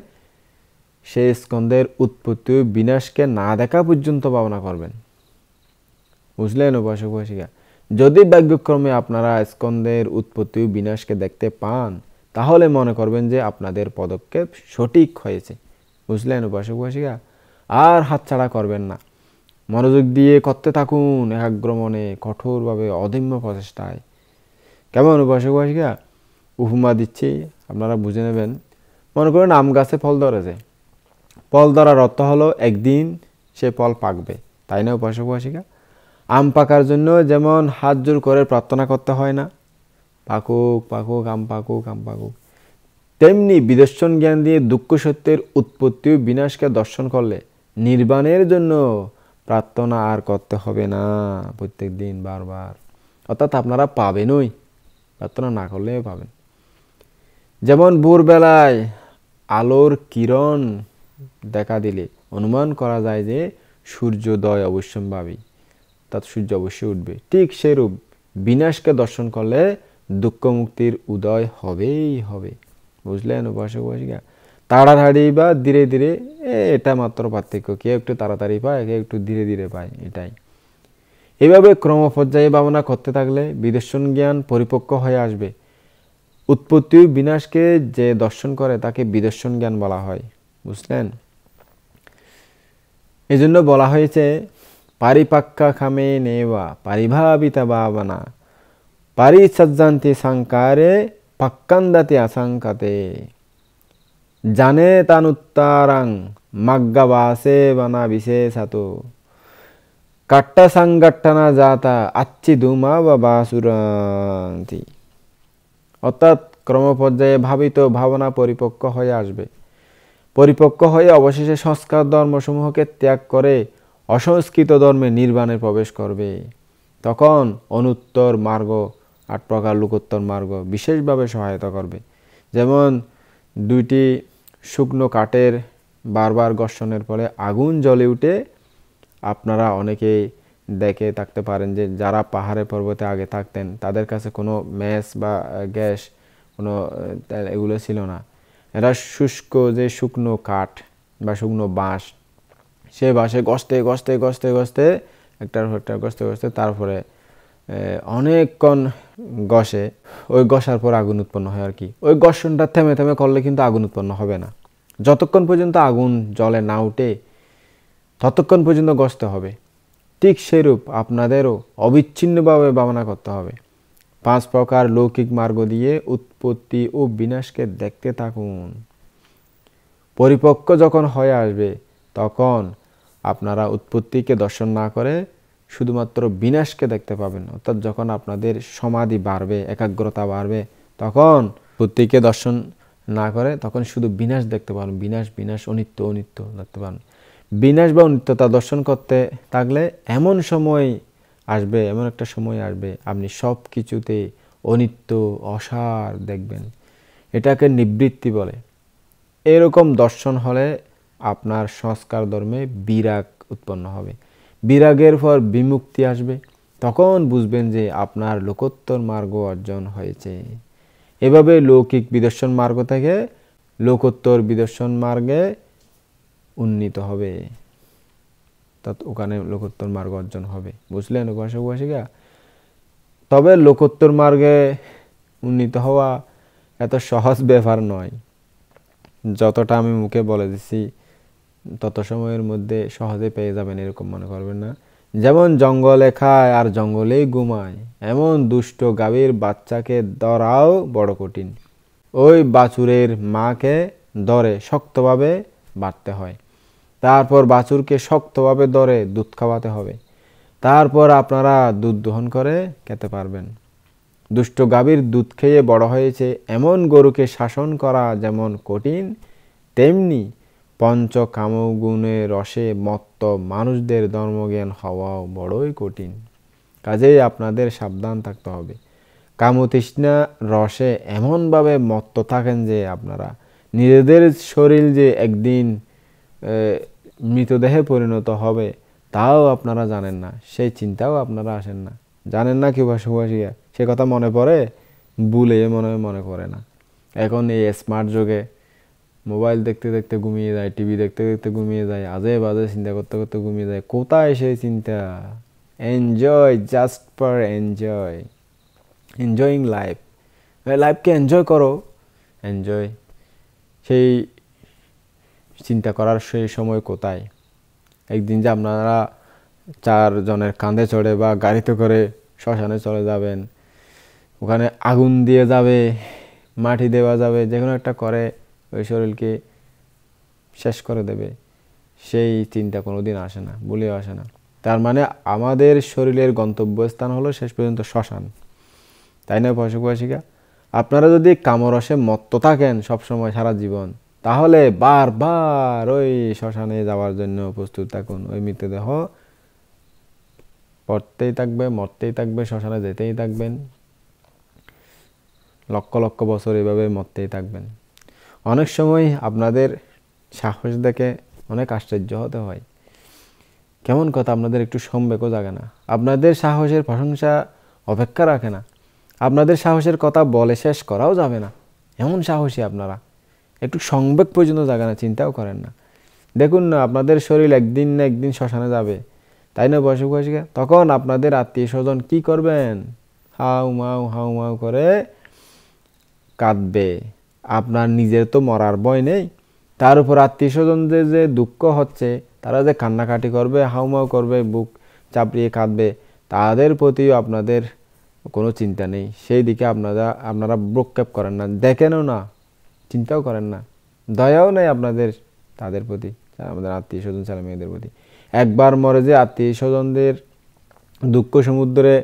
[SPEAKER 1] সেই স্কন্ধের উৎপত্তি ও বিনাশকে না দেখা পর্যন্ত ভাবনা করবেন। বুঝলেন উপাসক উপাসিকা? যদি ভাগ্যক্রমে আপনারা স্কন্ধের উৎপত্তি ও বিনাশকে দেখতে পান তাহলে মনে করবেন যে আপনাদের পদক্ষেপ সঠিক হয়েছে। বুঝলেন উপাসক উপাসিকা? আর হাতছাড়া করবেন না। মনোযোগ দিয়ে করতে থাকুন, একাগ্র মনে, কঠোরভাবে, অদম্য প্রচেষ্টায়। কেমন উপাসক উপাসিকা? উপমা দিচ্ছি, আপনারা বুঝে নেবেন। মনে করেন আম গাছে ফল ধরেছে। ফল ধরার অর্থ হলো একদিন সে ফল পাকবে, তাই না উপাসক উপাসিকা? আম পাকার জন্য যেমন হাত জোর করে প্রার্থনা করতে হয় না, পাকুক পাকুক আম পাকুক আম পাকুক, তেমনি বিদর্শন জ্ঞান দিয়ে দুঃখ সত্যের উৎপত্তি ও বিনাশকে দর্শন করলে নির্বাণের জন্য প্রার্থনা আর করতে হবে না প্রত্যেক দিন বারবার। অর্থাৎ আপনারা পাবেনই, প্রার্থনা না করলেও পাবেন। যেমন ভোরবেলায় আলোর কিরণ দেখা দিলে অনুমান করা যায় যে সূর্যোদয় অবশ্যম্ভাবী, অর্থাৎ সূর্য অবশ্যই উঠবে। ঠিক সেরূপ বিনাশকে দর্শন করলে দুঃখ মুক্তির উদয় হবেই হবে। বুঝলেন উপাসক উপাসিকা? তাড়াতাড়ি বা ধীরে ধীরে এটা মাত্র পার্থক্য। কেউ একটু তাড়াতাড়ি পায়, কেউ একটু ধীরে ধীরে পায়, এটাই। এভাবে ক্রমপর্যায়ে ভাবনা করতে থাকলে বিদর্শন জ্ঞান পরিপক্ক হয়ে আসবে। উৎপত্তি ও বিনাশকে যে দর্শন করে তাকে বিদর্শন জ্ঞান বলা হয়। বুঝলেন? এজন্য বলা হয়েছে পারিপাক্কা খামে নেওয়া পারিভাবিতা ভাবনা পারিসজ্জান্তি সাংকারে পাক্কান্দাতি আশঙ্কাতে জানে তানুত্তারাং মাগ্গাবাসে বানা বিশেষাত কাট্টা সাংগাট্টানা জাতা আচ্ছি ধুমা বা বাসুরান্তি। অর্থাৎ ক্রমপর্যায়ে ভাবিত ভাবনা পরিপক্ক হয়ে আসবে। পরিপক্ক হয়ে অবশেষে সংস্কার ধর্মসমূহকে ত্যাগ করে অসংস্কৃত ধর্মে নির্বাণে প্রবেশ করবে। তখন অনুত্তর মার্গ, 8 প্রকার লোকোত্তর মার্গ বিশেষভাবে সহায়তা করবে। যেমন 2টি শুকনো কাঠের বারবার ঘর্ষণের ফলে আগুন জ্বলে উঠে। আপনারা অনেকেই দেখে থাকতে পারেন যে যারা পাহাড়ে পর্বতে আগে থাকতেন তাদের কাছে কোনো ম্যাচ বা গ্যাস কোনো এগুলো ছিল না। এরা শুষ্ক যে শুকনো কাঠ বা শুকনো বাঁশ, সে বাঁশে গসতে গসতে গসতে গসতে একটার পর একটা গসতে গসতে তারপরে অনেকক্ষণ গসে, ওই গসার পর আগুন উৎপন্ন হয় আর কি। ওই ঘর্ষণটা থেমে থেমে করলে কিন্তু আগুন উৎপন্ন হবে না। যতক্ষণ পর্যন্ত আগুন জ্বলে না উঠে ততক্ষণ পর্যন্ত গসতে হবে। ঠিক সেরূপ আপনাদেরও অবিচ্ছিন্নভাবে ভাবনা করতে হবে। 5 প্রকার লৌকিক মার্গ দিয়ে উৎপত্তি ও বিনাশকে দেখতে থাকুন। পরিপক্ক যখন হয়ে আসবে তখন আপনারা উৎপত্তিকে দর্শন না করে শুধুমাত্র বিনাশকে দেখতে পাবেন। অর্থাৎ যখন আপনাদের সমাধি বাড়বে, একাগ্রতা বাড়বে, তখন উৎপত্তিকে দর্শন না করে তখন শুধু বিনাশ দেখতে পাবেন। বিনাশ বিনাশ, অনিত্য অনিত্য দেখতে পাবেন। বিনাশ বা অনিত্যতা দর্শন করতে থাকলে এমন সময় আসবে, এমন একটা সময় আসবে আপনি সব কিছুতে অনিত্য অসার দেখবেন। এটাকে নিবৃত্তি বলে। এরকম দর্শন হলে আপনার সংস্কার ধর্মে বিরাগ উৎপন্ন হবে। বিরাগের পর বিমুক্তি আসবে। তখন বুঝবেন যে আপনার লোকোত্তর মার্গ অর্জন হয়েছে। এভাবে লৌকিক বিদর্শন মার্গ থেকে লোকোত্তর বিদর্শন মার্গে উন্নীত হবে, ওখানে লোকোত্তর মার্গ অর্জন হবে। বুঝলেন উপাসক উপাসিকা? তবে লোকোত্তর মার্গে উন্নীত হওয়া এত সহজ ব্যাপার নয়। যতটা আমি মুখে বলে দিচ্ছি তত সময়ের মধ্যে সহজে পেয়ে যাবেন এরকম মনে করবেন না। যেমন জঙ্গলে খায় আর জঙ্গলেই ঘুমায়, এমন দুষ্ট গাভীর বাচ্চাকে ধরাও বড় কঠিন। ওই বাছুরের মাকে ধরে শক্তভাবে বাঁধতে হয়, তারপর বাছুরকে শক্তভাবে ধরে দুধ খাওয়াতে হবে, তারপর আপনারা দুধ দহন করে খেতে পারবেন। দুষ্ট গাভীর দুধ খেয়ে বড় হয়েছে এমন গরুকে শাসন করা যেমন কঠিন, তেমনি পঞ্চকামগুণের রসে মত্ত মানুষদের ধর্মজ্ঞান হওয়াও বড়ই কঠিন। কাজেই আপনাদের সাবধান থাকতে হবে। কামতৃষ্ণা রসে এমনভাবে মত্ত থাকেন যে আপনারা নিজেদের শরীর যে একদিন মৃতদেহে পরিণত হবে তাও আপনারা জানেন না, সেই চিন্তাও আপনারা আসেন না। জানেন না কি উপাসিকা? সে কথা মনে পড়ে, ভুলে মনে পড়ে না। এখন এই স্মার্ট যুগে মোবাইল দেখতে দেখতে ঘুমিয়ে যায়, টিভি দেখতে দেখতে ঘুমিয়ে যায়, আজে বাজে চিন্তা করতে করতে ঘুমিয়ে যায়। কোথায় সেই চিন্তা? Enjoy, just for enjoy, enjoying life. লাইফকে এনজয় করো, এনজয়। সেই চিন্তা করার সেই সময় কোথায়? একদিন যে আপনারা 4 জনের কাঁধে চড়ে বা গাড়িতে করে শ্মশানে চলে যাবেন, ওখানে আগুন দিয়ে যাবে, মাটি দেওয়া যাবে, যে কোনো একটা করে ওই শরীরকে শেষ করে দেবে, সেই চিন্তা কোনোদিন আসে না, ভুলেও আসে না। তার মানে আমাদের শরীরের গন্তব্যস্থান হলো শেষ পর্যন্ত শ্মশান, তাই না পয়সা? আপনারা যদি কামরসে মত্ত থাকেন সবসময় সারা জীবন, তাহলে বারবার ওই শ্মশানে যাওয়ার জন্য প্রস্তুত থাকুন। ওই মৃতদেহ পড়তেই থাকবে, মরতেই থাকবে, শ্মশানে যেতেই থাকবেন, লক্ষ লক্ষ বছর এভাবে মরতেই থাকবেন। অনেক সময় আপনাদের সাহস দেখে অনেক আশ্চর্য হতে হয়। কেমন কথা, আপনাদের একটু সম্বেকও জাগে না, আপনাদের সাহসের প্রশংসা অপেক্ষা রাখে না, আপনাদের সাহসের কথা বলে শেষ করাও যাবে না, এমন সাহসী আপনারা, একটু সংবেগ পর্যন্ত জাগে না, চিন্তাও করেন না। দেখুন না, আপনাদের শরীর একদিন না একদিন শ্মশানে যাবে, তাই না বয়সিকা? তখন আপনাদের আত্মীয় স্বজন কি করবেন? হাউ মাউ করে কাঁদবে। আপনার নিজের তো মরার ভয় নেই, তার উপর আত্মীয় স্বজনদের যে দুঃখ হচ্ছে, তারা যে কান্নাকাটি করবে, হাউমাউ করবে, বুক চাপড়িয়ে কাঁদবে, তাদের প্রতিও আপনাদের কোনো চিন্তা নেই। সেই দিকে আপনারা ভ্রুক্ষেপ করেন না, দেখেনও না, চিন্তাও করেন না, দয়াও নেই আপনাদের তাদের প্রতি, আমাদের আত্মীয় স্বজন ছেলে মেয়েদের প্রতি। একবার মরে যে আত্মীয় স্বজনদের দুঃখ সমুদ্রে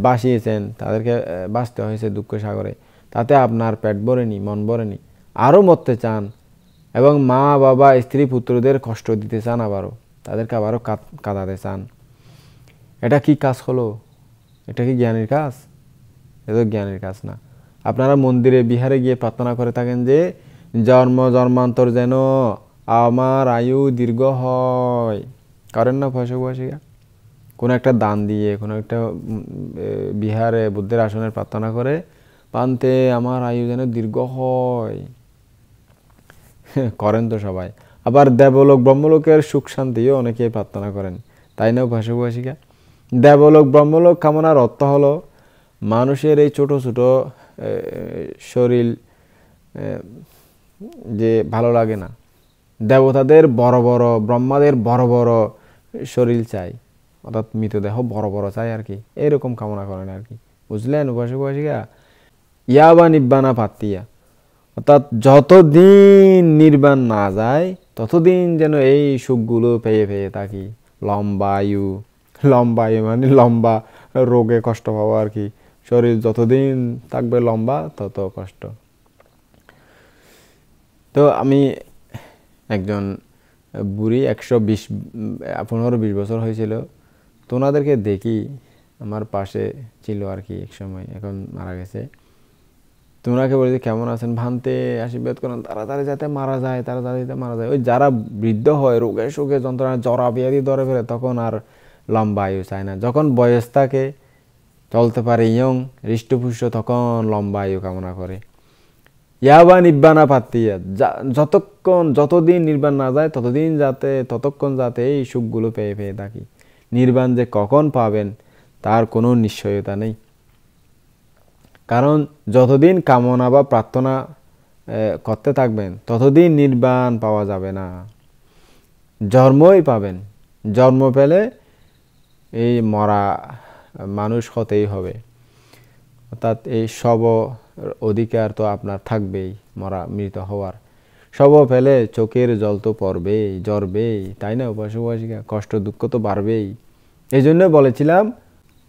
[SPEAKER 1] ভাসিয়েছেন, তাদেরকে বাঁচতে হয়েছে দুঃখ সাগরে, তাতে আপনার পেট ভরেনি, মন ভরেনি, আরও মরতে চান, এবং মা বাবা স্ত্রী পুত্রদের কষ্ট দিতে চান, তাদেরকে আবারও কাঁদাতে চান। এটা কি কাজ হলো? এটা কি জ্ঞানের কাজ? এটা জ্ঞানের কাজ না। আপনারা মন্দিরে বিহারে গিয়ে প্রার্থনা করে থাকেন যে জন্ম জন্মান্তর যেন আমার আয়ু দীর্ঘ হয়, করেন না বয়সিকা? কোনো একটা দান দিয়ে, কোনো একটা বিহারে বুদ্ধের আসনের প্রার্থনা করে, পান্তে আমার আয়ু যেন দীর্ঘ হয়, করেন তো সবাই। আবার দেবলোক ব্রহ্মলোকের সুখ শান্তিও অনেকে প্রার্থনা করেন, তাই না ভাষিকা? দেবলোক ব্রহ্মলোক কামনার অর্থ হলো মানুষের এই ছোট ছোট শরীর যে ভালো লাগে না, দেবতাদের বড় বড়, ব্রহ্মাদের বড় বড় শরীর চাই, অর্থাৎ মৃতদেহ বড় বড় চাই আর কি, এরকম কামনা করেন আর কি, বুঝলেন ভাষিকা? ইয়া বা নিব্বানা পাত্তিয়া, অর্থাৎ যতদিন নির্বাণ না যায় ততদিন যেন এই সুখগুলো পেয়ে পেয়ে থাকি। লম্বা আয়ু মানে লম্বা রোগে কষ্ট পাওয়া আর কি, শরীর যতদিন থাকবে লম্বা তত কষ্ট। তো আমি একজন বুড়ি 15-20 বছর হয়েছিল, তো ওনাদেরকে দেখি, আমার পাশে ছিল আর কি এক সময়, এখন মারা গেছে। তো ওনাকে বলেছি কেমন আছেন, ভান্তে আশীর্বাদ করেন, তাড়াতাড়ি যাতে মারা যায়, ওই যারা বৃদ্ধ হয়, রোগে শোকে যন্ত্রণা, জরা ব্যাধি ধরে ফেলে, তখন আর লম্বা আয়ু চায় না। যখন বয়স থাকে, চলতে পারে, ইয়ং হৃষ্টপুষ্ট, তখন লম্বা আয়ু কামনা করে। ইয়াবা নিব্বানা পাত্তিয়া, যতদিন নির্বাণ না যায় ততক্ষণ যাতে এই সুখগুলো পেয়ে পেয়ে থাকি। নির্বাণ যে কখন পাবেন তার কোনো নিশ্চয়তা নেই, কারণ যতদিন কামনা বা প্রার্থনা করতে থাকবেন ততদিন নির্বাণ পাওয়া যাবে না, জন্মই পাবেন। জন্ম পেলে এই মরা মানুষ হতেই হবে, অর্থাৎ এই সব অধিকার তো আপনার থাকবেই, মৃত হওয়ার। সব পেলে চোখের জল তো পড়বেই, জ্বরবেই, তাই না উপাসিকা? কষ্ট দুঃখ তো বাড়বেই। এই জন্য বলেছিলাম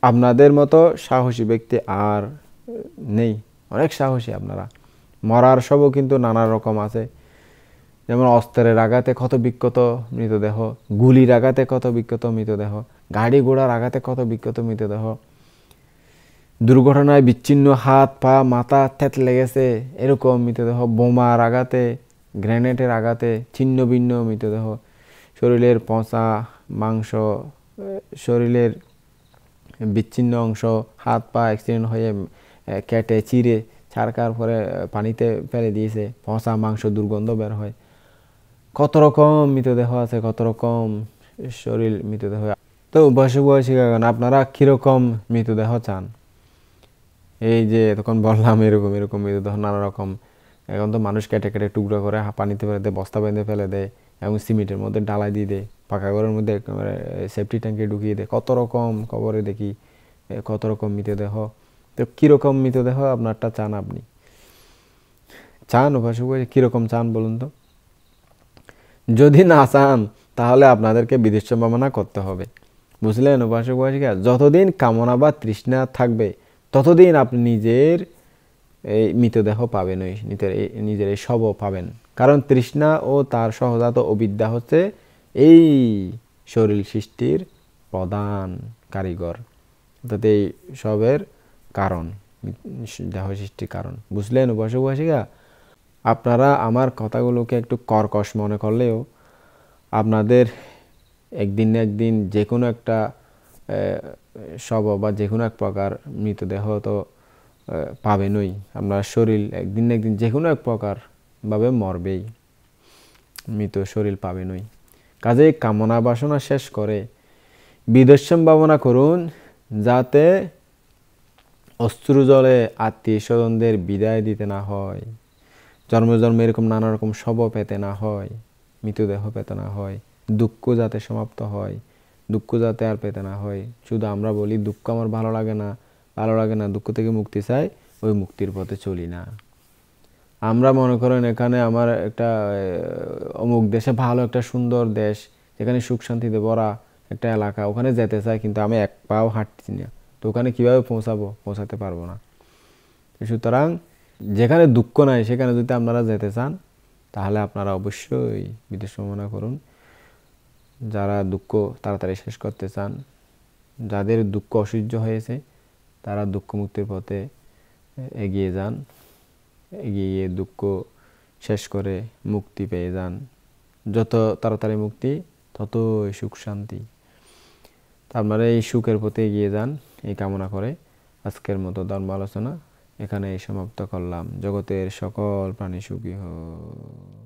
[SPEAKER 1] আপনাদের মতো সাহসী ব্যক্তি আর নেই, অনেক সাহসী আপনারা। মরার সবও কিন্তু নানা রকম আছে, যেমন অস্ত্রের আঘাতে ক্ষত বিক্ষত মৃতদেহ, গুলির আঘাতে ক্ষত বিক্ষত মৃতদেহ, গাড়ি ঘোড়ার আঘাতে ক্ষত বিক্ষত মৃতদেহ, দুর্ঘটনায় বিচ্ছিন্ন হাত পা মাথা থেতলে গেছে এরকম মৃতদেহ, বোমার আঘাতে, গ্রেনেডের আঘাতে ছিন্ন ভিন্ন মৃতদেহ, শরীরের পচা মাংস, শরীরের বিচ্ছিন্ন অংশ, হাত পা অ্যাক্সিডেন্ট হয়ে কেটে চিরে ছাড়কার পরে পানিতে ফেলে দিয়েছে, পচা মাংস দুর্গন্ধ বের হয়। কত রকম মৃতদেহ আছে, কত রকম শরীর মৃতদেহ। তো বয়সী আপনারা কিরকম মৃতদেহ চান? এই যে তখন বললাম এরকম মৃতদেহ নানা রকম। এখন তো মানুষ কেটে কেটে টুকরো করে পানিতে ফেলে দেয়, বস্তা বেঁধে ফেলে দেয় এবং সিমেন্টের মধ্যে ডালাই দিয়ে দেয়, পাকা ঘরের মধ্যে একেবারে সেফটি ট্যাঙ্কে ঢুকিয়ে দেয়, কত রকম কবরে দেখি কত রকম মৃতদেহ। তো কীরকম মৃতদেহ আপনারটা চান? আপনি চান উপাসক কীরকম চান বলুন তো? যদি না চান তাহলে আপনাদেরকে বিদেশ সম্ভাবনা করতে হবে, বুঝলেন উপাসক উপাসিকা? যতদিন কামনা বা তৃষ্ণা থাকবে ততদিন আপনি নিজের এই মৃতদেহ পাবেনই, নিজের এই শবও পাবেন। কারণ তৃষ্ণা ও তার সহজাত অবিদ্যা হচ্ছে এই শরীর সৃষ্টির প্রধান কারিগর, অর্থাৎ এই সবের কারণ, দেহ সৃষ্টির কারণ। বুঝলেন উপাসক উপাসিকা? আপনারা আমার কথাগুলোকে একটু কর্কশ মনে করলেও আপনাদের একদিন না একদিন যে কোনো একটা শব বা যে কোনো এক প্রকার মৃতদেহ তো পাবেনই। আপনার শরীর একদিন না একদিন যে কোনো এক প্রকার ভাবে মরবেই, মৃত শরীর পাবেনই। কাজেই কামনা বাসনা শেষ করে বিদেশ সম্ভাবনা করুন, যাতে অশ্রু জলে আত্মীয় স্বজনদের বিদায় দিতে না হয়, জন্ম জন্ম এরকম নানা রকম শব পেতে না হয়, মৃতদেহ পেতে না হয়, দুঃখ যাতে সমাপ্ত হয়, দুঃখ যাতে আর পেতে না হয়। শুধু আমরা বলি দুঃখ আমার ভালো লাগে না, দুঃখ থেকে মুক্তি চাই, ওই মুক্তির পথে চলি না। আমরা মনে করেন এখানে আমার একটা অমুক দেশে ভালো একটা সুন্দর দেশ, যেখানে সুখ শান্তিতে ভরা একটা এলাকা, ওখানে যেতে চাই, কিন্তু আমি এক পাও হাঁটছি না, তো ওখানে কীভাবে পৌঁছাতে পারবো না। সুতরাং যেখানে দুঃখ নাই সেখানে যদি আপনারা যেতে চান তাহলে আপনারা অবশ্যই বিদেশ ভ্রমণ করুন। যারা দুঃখ তাড়াতাড়ি শেষ করতে চান, যাদের দুঃখ অসহ্য হয়েছে, তারা দুঃখ মুক্তির পথে এগিয়ে যান, এগিয়ে দুঃখ শেষ করে মুক্তি পেয়ে যান। যত তাড়াতাড়ি মুক্তি ততই সুখ শান্তি। আপনারা এই সুখের পথে এগিয়ে যান, এই কামনা করে আজকের মতো ধর্ম আলোচনা এখানে সমাপ্ত করলাম। জগতের সকল প্রাণী সুখী হোক।